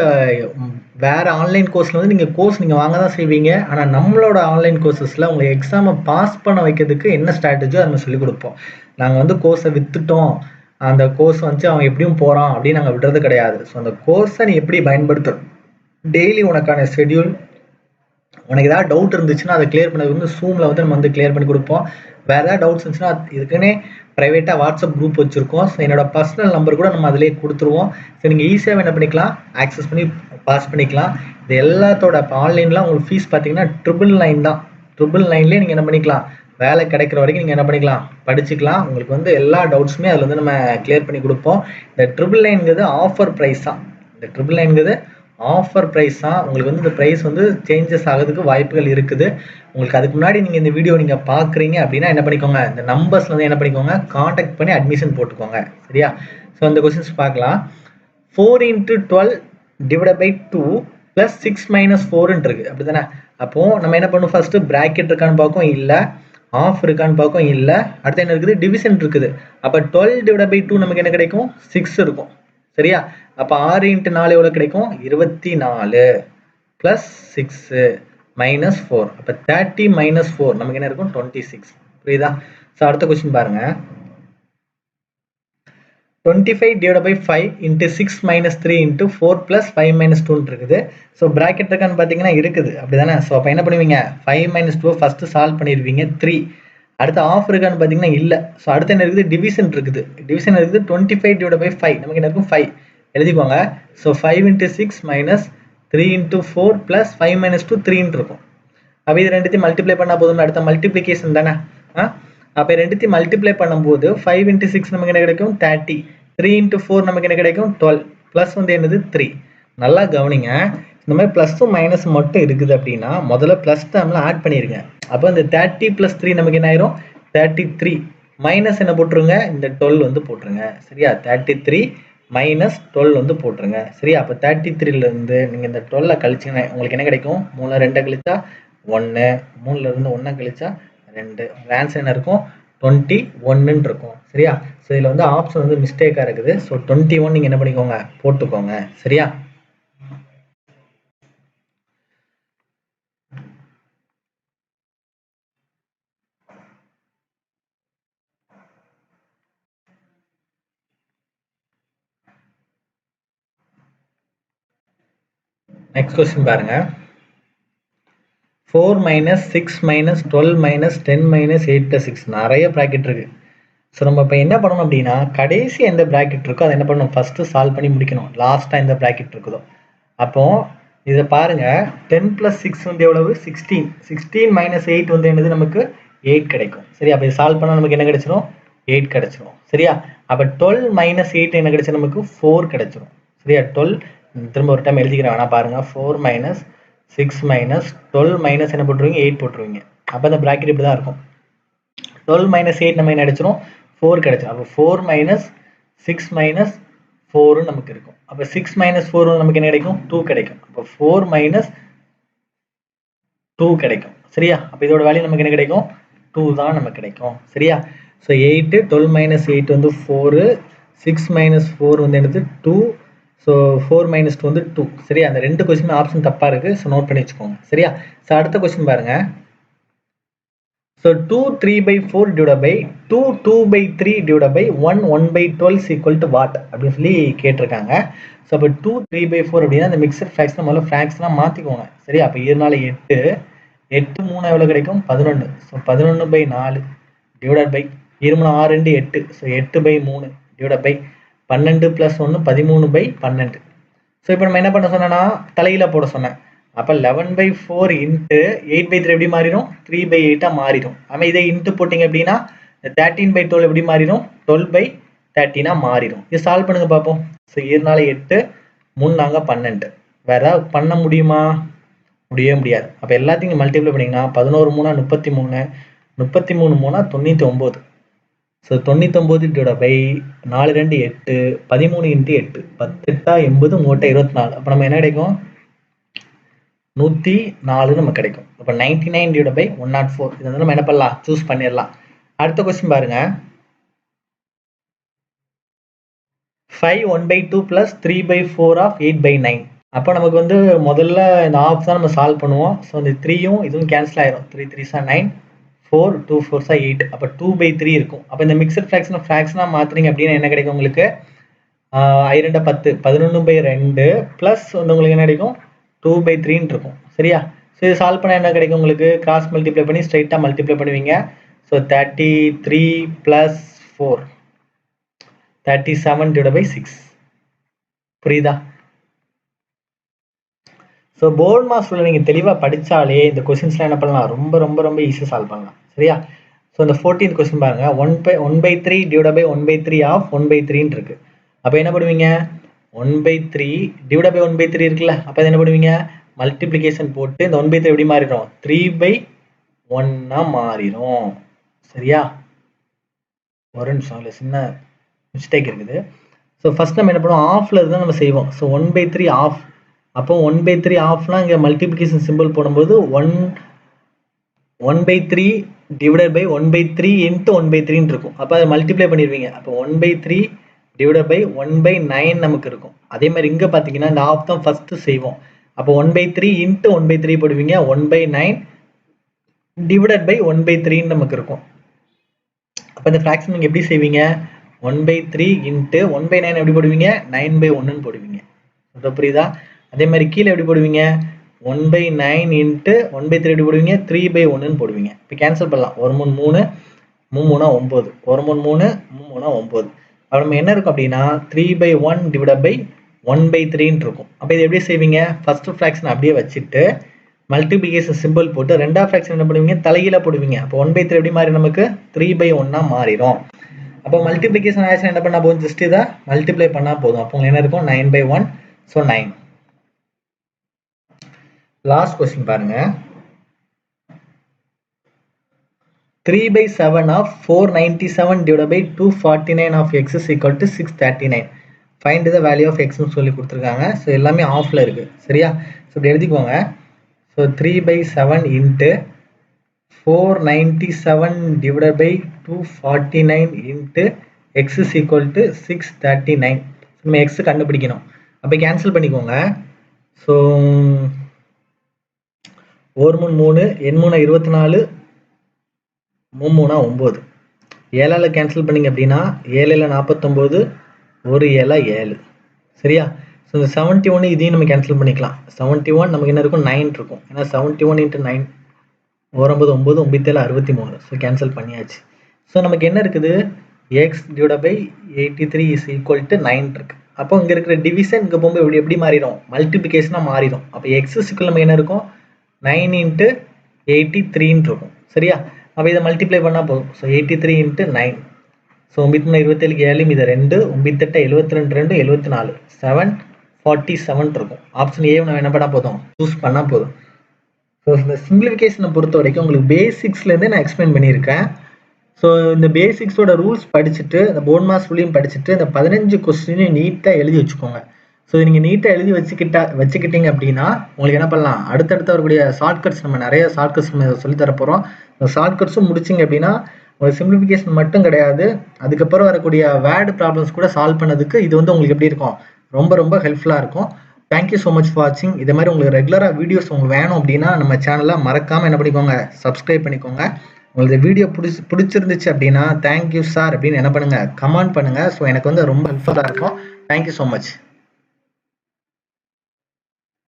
வேறு ஆன்லைன் கோர்ஸில் வந்து நீங்கள் வாங்க தான் செய்வீங்க. ஆனால் நம்மளோட ஆன்லைன் கோர்சஸில் உங்களுக்கு எக்ஸாமை பாஸ் பண்ண வைக்கிறதுக்கு என்ன ஸ்ட்ராட்டஜியோ அதை நம்ம சொல்லிக் கொடுப்போம். நாங்கள் வந்து கோர்ஸை விற்றுட்டோம், அந்த கோர்ஸ் வந்து அவன் எப்படியும் போகிறான் அப்படின்னு நாங்கள் விடுறது கிடையாது. ஸோ அந்த கோர்ஸை நீ எப்படி பயன்படுத்துகிறோம், டெய்லி உனக்கான ஷெட்யூல், உனக்கு ஏதாவது டவுட் இருந்துச்சுன்னா அதை கிளியர் பண்ணது வந்து ஜூமில் வந்து நம்ம வந்து கிளியர் பண்ணி கொடுப்போம். வேறு ஏதாவது டவுட்ஸ் இருந்துச்சுன்னா இதுக்குன்னே ப்ரைவேட்டாக வாட்ஸ்அப் குரூப் வச்சுருக்கோம். ஸோ என்னோட பர்சனல் நம்பர் கூட நம்ம அதிலே கொடுத்துருவோம். ஸோ நீங்கள் ஈஸியாக என்ன பண்ணிக்கலாம் ஆக்சஸ் பண்ணி பாஸ் பண்ணிக்கலாம். இது எல்லாத்தோட இப்போ ஆன்லைன்லாம் உங்களுக்கு ஃபீஸ் பார்த்தீங்கன்னா 999 தான். 999லேயே நீங்கள் என்ன பண்ணிக்கலாம், வேலை கிடைக்கிற வரைக்கும் நீங்கள் என்ன பண்ணிக்கலாம், படிச்சுக்கலாம். உங்களுக்கு வந்து எல்லா டவுட்ஸுமே அதில் வந்து நம்ம கிளியர் பண்ணி கொடுப்போம். இந்த 999ங்கிறது ஆஃபர் ப்ரைஸ் தான். இந்த 999ங்கிறது ஆஃபர் ப்ரைஸ் தான். உங்களுக்கு வந்து இந்த ப்ரைஸ் வந்து சேஞ்சஸ் ஆகிறதுக்கு வாய்ப்புகள் இருக்குது. உங்களுக்கு அதுக்கு முன்னாடி நீங்கள் இந்த வீடியோ நீங்கள் பார்க்குறீங்க அப்படின்னா என்ன பண்ணிக்கோங்க, இந்த நம்பர்ஸ் வந்து என்ன பண்ணிக்கோங்க, காண்டாக்ட் பண்ணி அட்மிஷன் போட்டுக்கோங்க. சரியா? ஸோ இந்த கொஸ்டின்ஸ் பார்க்கலாம். 4 × 12 divided by 2 plus 6 minus 4 இருக்கு. அப்படி தானே? அப்போ நம்ம என்ன பண்ணுவோம், ஃபர்ஸ்ட் பிராக்கெட் இருக்கான்னு பார்க்கும், இல்லை. ஆஃப் இருக்கான்னு பார்க்கும், இல்லை. அடுத்து என்ன இருக்குது, டிவிஷன் இருக்குது. அப்போ 12 divided by 2 நமக்கு என்ன கிடைக்கும், 6 இருக்கும். சரியா? அப்போ 6 × 4 எவ்வளோ கிடைக்கும், 24 plus 6 minus 4. அப்போ 30 minus 4 நமக்கு என்ன இருக்கும், 26. புரியுதா? ஸோ அடுத்த கொஸ்டின் பாருங்க. 25 divided by 5 into 6 minus 3 into 4 plus 5 minus 2 இருக்குது. ஸோ பிராக்கெட் இருக்கான்னு பார்த்தீங்கன்னா இருக்குது. அப்படி தானே? ஸோ அப்போ என்ன பண்ணுவீங்க, 5 minus 2 ஃபஸ்ட்டு சால்வ் பண்ணிடுவீங்க, 3. அடுத்து ஆஃப் இருக்கான்னு பார்த்தீங்கன்னா இல்லை. ஸோ அடுத்து என்ன இருக்குது, டிவிஷன் இருக்குது. டிவிஷன் இருக்குது 25 divided by 5 நமக்கு என்ன இருக்கும், 5 எழுதிக்கோங்க. ஸோ 5 × 6 minus 3 × 4 plus 5 minus 2 3 இருக்கும். அப்போ இது ரெண்டுத்தையும் மல்டிப்ளை பண்ணால் போதும். அடுத்த மல்டிப்ளிகேஷன் தானே? அப்போ ரெண்டுத்தையும் மல்டிப்ளை பண்ணும்போது 5 × 6 நமக்கு என்ன கிடைக்கும், 30. 3 × 4 நமக்கு என்ன கிடைக்கும், 12. ப்ளஸ் வந்து என்னது, 3. நல்லா கவனிங்க. இந்த மாதிரி ப்ளஸ்ஸும் மைனஸ் மட்டும் இருக்குது அப்படின்னா முதல்ல ப்ளஸ் டேர்மில் ஆட் பண்ணிடுங்க. அப்போ இந்த 30 + 3 நமக்கு என்ன ஆயிரும், 33. மைனஸ் என்ன போட்டுருங்க, இந்த 12 வந்து போட்டுருங்க. சரியா? 33 minus 12 வந்து போட்டுருங்க. சரியா? அப்போ 33லேருந்து நீங்கள் இந்த 12 கழிச்சிங்கன்னா உங்களுக்கு என்ன கிடைக்கும், 3 2 கழிச்சா 1, 3லேருந்து 1 கழிச்சா 2. ஆன்சர் என்ன இருக்கும், 21 இருக்கும். சரியா? ஸோ இதில் வந்து ஆப்ஷன் வந்து மிஸ்டேக்காக இருக்குது. ஸோ 21 நீங்கள் என்ன பண்ணிக்கோங்க, போட்டுக்கோங்க. சரியா? நெக்ஸ்ட் கொஸ்டின் பாருங்க. 4 minus 6 minus 12 minus 10 minus 8 plus 6 நிறைய ப்ராக்கெட் இருக்கு. ஸோ நம்ம இப்போ என்ன பண்ணணும் அப்படின்னா, கடைசி எந்த ப்ராக்கெட் இருக்கோ அதை என்ன பண்ணணும், ஃபஸ்ட்டு சால்வ் பண்ணி முடிக்கணும். லாஸ்ட்டாக எந்த ப்ராக்கெட் இருக்குதோ. அப்போ இதை பாருங்க, 10 + 6 வந்து எவ்வளவு, 16. 16 minus 8 வந்து என்னது, நமக்கு 8 கிடைக்கும். சரியா? அப்போ இதை சால்வ் பண்ணால் நமக்கு என்ன கிடைச்சிரும், 8 கிடைச்சிரும். சரியா? அப்போ 12 minus 8 என்ன கிடைச்சா, நமக்கு 4 கிடைச்சிரும். சரியா? 12 திரும்ப ஒரு டைம் எழுதிக்கிறேன் வேணா பாருங்க. 4 minus 6 minus 12 minus என்ன போட்டுருவீங்க, 8 போட்டுருவீங்க. அப்போ அந்த ப்ராக்கெட் இப்படி தான் இருக்கும். 12 minus 8 நம்ம என்ன கிடைச்சிரும், 4 கிடைச்சிரும். அப்போ 4 minus 6 minus 4 நமக்கு இருக்கும். அப்போ 6 minus 4 நமக்கு என்ன கிடைக்கும், 2 கிடைக்கும். அப்போ 4 minus 2 கிடைக்கும். சரியா? அப்போ இதோட வேல்யூ நமக்கு என்ன கிடைக்கும், 2 தான் நமக்கு கிடைக்கும். சரியா? ஸோ 8, 12 minus 8 வந்து 4, 6 minus 4 வந்து என்னது, 2. ஸோ 4 minus 2 வந்து 2. சரியா? அந்த ரெண்டு கொஸ்டின் ஆப்ஷன் தப்பாக இருக்குது. ஸோ நோட் பண்ணி வச்சுக்கோங்க. சரியா? ஸோ அடுத்த கொஸ்டின் பாருங்க. So 2 3/4 divided by 2 2/3 divided by 1 1/12 is equal to what அப்படின்னு சொல்லி கேட்டிருக்காங்க. ஸோ அப்போ 2 3/4 அப்படின்னா அந்த மிக்சர் ஃப்ராக்ஷன் முதல்ல ஃப்ராக்ஷனாக மாற்றிக்கோங்க. சரியா? அப்போ 7 8, 8 3 எவ்வளோ கிடைக்கும், 11. So 11/4 divided by 2 6 2 8. So 8/3 divided by 12 + 1 13/12. So இப்போ நம்ம என்ன பண்ண சொன்னோன்னா, தலையில போட சொன்னேன். அப்போ 11/4 × 8/3 எப்படி மாறிடும், 3/8 மாறிடும். ஆமாம், இதை இன்ட்டு போட்டிங்க அப்படின்னா 13/12 எப்படி மாறிடும், 12/13 மாறிடும். இது சால்வ் பண்ணுங்க பார்ப்போம். ஸோ 7 8, 3 12. வேற ஏதாவது பண்ண முடியுமா, முடியவே முடியாது. அப்போ எல்லாத்தையும் மல்டிப்ளை பண்ணிங்கன்னா 11 3 33, 33 3 99. So 99 divided by 4 2 8, 13 × 8, 10 8 80, 3 24. அப்போ நம்ம என்ன கிடைக்கும், 104 நமக்கு கிடைக்கும். அப்போ 99 divided by 104. இது வந்து நம்ம என்ன பண்ணலாம், சூஸ் பண்ணிடலாம். அடுத்த கொஸ்டின் பாருங்க. 5 1/2 plus 3/4 of 8/9. அப்போ நமக்கு வந்து முதல்ல இந்த ஆஃப் தான் நம்ம சால்வ் பண்ணுவோம். ஸோ இந்த 3யும் இதுவும் கேன்சல் ஆயிரும். 3 3s 9, 4 2 4s 8. அப்போ 2/3 இருக்கும். அப்போ இந்த மிக்சர் ஃப்ராக்ஷனாக மாற்றுறீங்க அப்படின்னா என்ன கிடைக்கும் உங்களுக்கு, 2 10, 11/2 ப்ளஸ் வந்து உங்களுக்கு என்ன கிடைக்கும், 2/3 இருக்கும். சரியா? ஸோ இது சால்வ் பண்ண என்ன கிடைக்கும் உங்களுக்கு, கிராஸ் மல்டிப்ளை பண்ணி ஸ்ட்ரைட்டாக மல்டிப்ளை பண்ணுவீங்க. So 33 + 4 37 divided by 6. புரியுதா? ஸோ BODMAS ரூலை நீங்கள் தெளிவாக படித்தாலே இந்த கொஸ்டின்ஸ்லாம் என்ன பண்ணலாம், ரொம்ப ரொம்ப ரொம்ப ஈஸியாக சால்வ் பண்ணலாம். சரியா? ஸோ இந்த 14th கொஸ்டின் பாருங்க, 1/3 டிவைட் பை 1/3 ஆஃப் 1/3 இருக்கு. அப்போ என்ன பண்ணுவீங்க, 1/3 டிவைட் பை 1/3 இருக்குல்ல, அப்போ என்ன பண்ணுவீங்க, மல்டிப்ளிகேஷன் போட்டு இந்த 1/3 எப்படி மாறிடும், 3/1 மாறிடும். சரியா? ஒரு நிமிஷம், இல்லை சின்ன மிஸ்டேக் இருக்குது. ஸோ ஃபர்ஸ்ட் நம்ம என்ன பண்ணுவோம், ஆஃப்ல இருந்தால் நம்ம செய்வோம். ஸோ 1/3 ஆஃப், அப்போ 1/3 ஆஃப்லாம் இங்கே மல்டிப்ளிகேஷன் சிம்பிள் போடும்போது 1/3 டிவைட் பை 1/3 இன்ட்டு 1/3 இருக்கும். அப்போ அதை மல்டிப்ளை பண்ணிடுவீங்க. அப்போ 1/3 டிவைட் பை 1/9 நமக்கு இருக்கும். அதே மாதிரி இங்கே பார்த்தீங்கன்னா இந்த ஆஃப் தான் ஃபர்ஸ்ட் செய்வோம். அப்போ 1/3 இன்ட்டு 1/3 போடுவீங்க, 1/9 டிவைட் பை 1/3 நமக்கு இருக்கும். அப்போ இந்த ஃப்ராக்ஷன் நீங்கள் எப்படி செய்வீங்க, 1/3 இன்ட்டு 1/9 எப்படி போடுவீங்க, 9/1 போடுவீங்க. புரியுதா? அதே மாதிரி கீழே எப்படி போடுவீங்க, 1/9 இன்ட்டு 1/3 எப்படி போடுவீங்க, 3/1 போடுவீங்க. இப்போ கேன்சல் பண்ணலாம். 1 3 3 3 9, 1 3 3 9. அப்போ நம்ம என்ன இருக்கும் அப்படின்னா 3/1 டிவைட் பை 1/3 இருக்கும். அப்போ இது எப்படி செய்வீங்க, ஃபர்ஸ்ட் ஃப்ராக்ஷன் அப்படியே வச்சுட்டு மல்டிப்ளிகேஷன் சிம்பிள் போட்டு ரெண்டாவது ஃப்ராக்ஷன் என்ன பண்ணுவீங்க, தலைகீழ போடுவீங்க. அப்போ 1/3 எப்படி மாறி நமக்கு 3/1 மாறிடும். அப்போ மல்டிப்ளிகேஷன் ஆக்ஷன் என்ன பண்ணா போதும், ஜஸ்ட் இதை மல்டிப்ளை பண்ணா போதும். அப்போ உங்களுக்கு என்ன இருக்கும், 9/1. ஸோ 9. லாஸ்ட் கொஸ்டின் பாருங்க, 3/7 of 497 divide by 249 of x is equal to 639. Find the value of எக்ஸ்னு சொல்லி கொடுத்துருக்காங்க. ஸோ எல்லாமே ஆஃப்ல இருக்கு. சரியா? ஸோ இப்படி எழுதிக்கோங்க. So 3/7 into 497 divided by 249 into x is equal to 639. நம்ம x கண்டுபிடிக்கணும். அப்போ கேன்சல் பண்ணிக்கோங்க. ஸோ 1 3 3 எண் 3 24 3 9. 7ஆல் கேன்சல் பண்ணிங்க அப்படின்னா 7 49, 1 7 7. சரியா? ஸோ இந்த 71 இதையும் நம்ம கேன்சல் பண்ணிக்கலாம். 71 நமக்கு என்ன இருக்கும், 9 இருக்கும். ஏன்னா 71 into 9 9 9 9 63. ஸோ கேன்சல் பண்ணியாச்சு. ஸோ நமக்கு என்ன இருக்குது, x divide by 83 is equal to 9 இருக்கு. அப்போ இங்கே இருக்கிற டிவிஷன் இங்கே போகும்போது எப்படி மாறிடும், மல்டிப்ளிகேஷனாக மாறிடும். அப்போ எக்ஸுக்கு நம்ம என்ன இருக்கும், 9 இன்ட்டு 83 இருக்கும். சரியா? அப்போ இதை மல்டிப்ளை பண்ணால் போதும். So 83 into 9. ஸோ 9 27 7 இது 2 9 72 2 74 747 இருக்கும். ஆப்ஷன் ஏ நம்ம என்ன பண்ணால் போதும், சூஸ் பண்ணால் போதும். ஸோ இந்த சிம்பிளிஃபிகேஷனை பொறுத்த வரைக்கும் உங்களுக்கு பேசிக்ஸ்லேருந்தே நான் எக்ஸ்பிளைன் பண்ணியிருக்கேன். ஸோ இந்த பேசிக்ஸோட ரூல்ஸ் படிச்சுட்டு இந்த BODMAS ரூலையும் படிச்சுட்டு இந்த 15 கொஸ்டினையும் நீட்டாக எழுதி வச்சுக்கோங்க. ஸோ நீங்கள் நீட்டாக எழுதி வச்சுக்கிட்டீங்க அப்படின்னா உங்களுக்கு என்ன பண்ணலாம், அடுத்தடுத்து வரக்கூடிய ஷார்ட்கட்ஸ் நம்ம நிறைய ஷார்ட்கட்ஸ் நம்ம சொல்லி தரப்போகிறோம். இந்த ஷார்ட்கட்ஸும் முடிச்சிங்க அப்படின்னா உங்களுக்கு சிம்பிளிஃபிகேஷன் மட்டும் கிடையாது, அதுக்கப்புறம் வரக்கூடிய வேர்டு ப்ராப்ளம்ஸ் கூட சால்வ் பண்ணதுக்கு இது வந்து உங்களுக்கு எப்படி இருக்கும், ரொம்ப ரொம்ப ஹெல்ப்ஃபுல்லாக இருக்கும். தேங்க்யூ ஸோ மச் ஃபார் வாட்சிங். இதே மாதிரி உங்களுக்கு ரெகுலராக வீடியோஸ் உங்களுக்கு வேணும் அப்படின்னா நம்ம சேனலை மறக்காமல் என்ன பண்ணிக்கோங்க, சப்ஸ்கிரைப் பண்ணிக்கோங்க. உங்களுக்கு வீடியோ பிடிச்சிருந்துச்சு அப்படின்னா தேங்க்யூ சார் அப்படின்னு என்ன பண்ணுங்கள், கமெண்ட் பண்ணுங்கள். ஸோ எனக்கு வந்து ரொம்ப ஹெல்ப்ஃபுல்லாக இருக்கும். Thank you so much.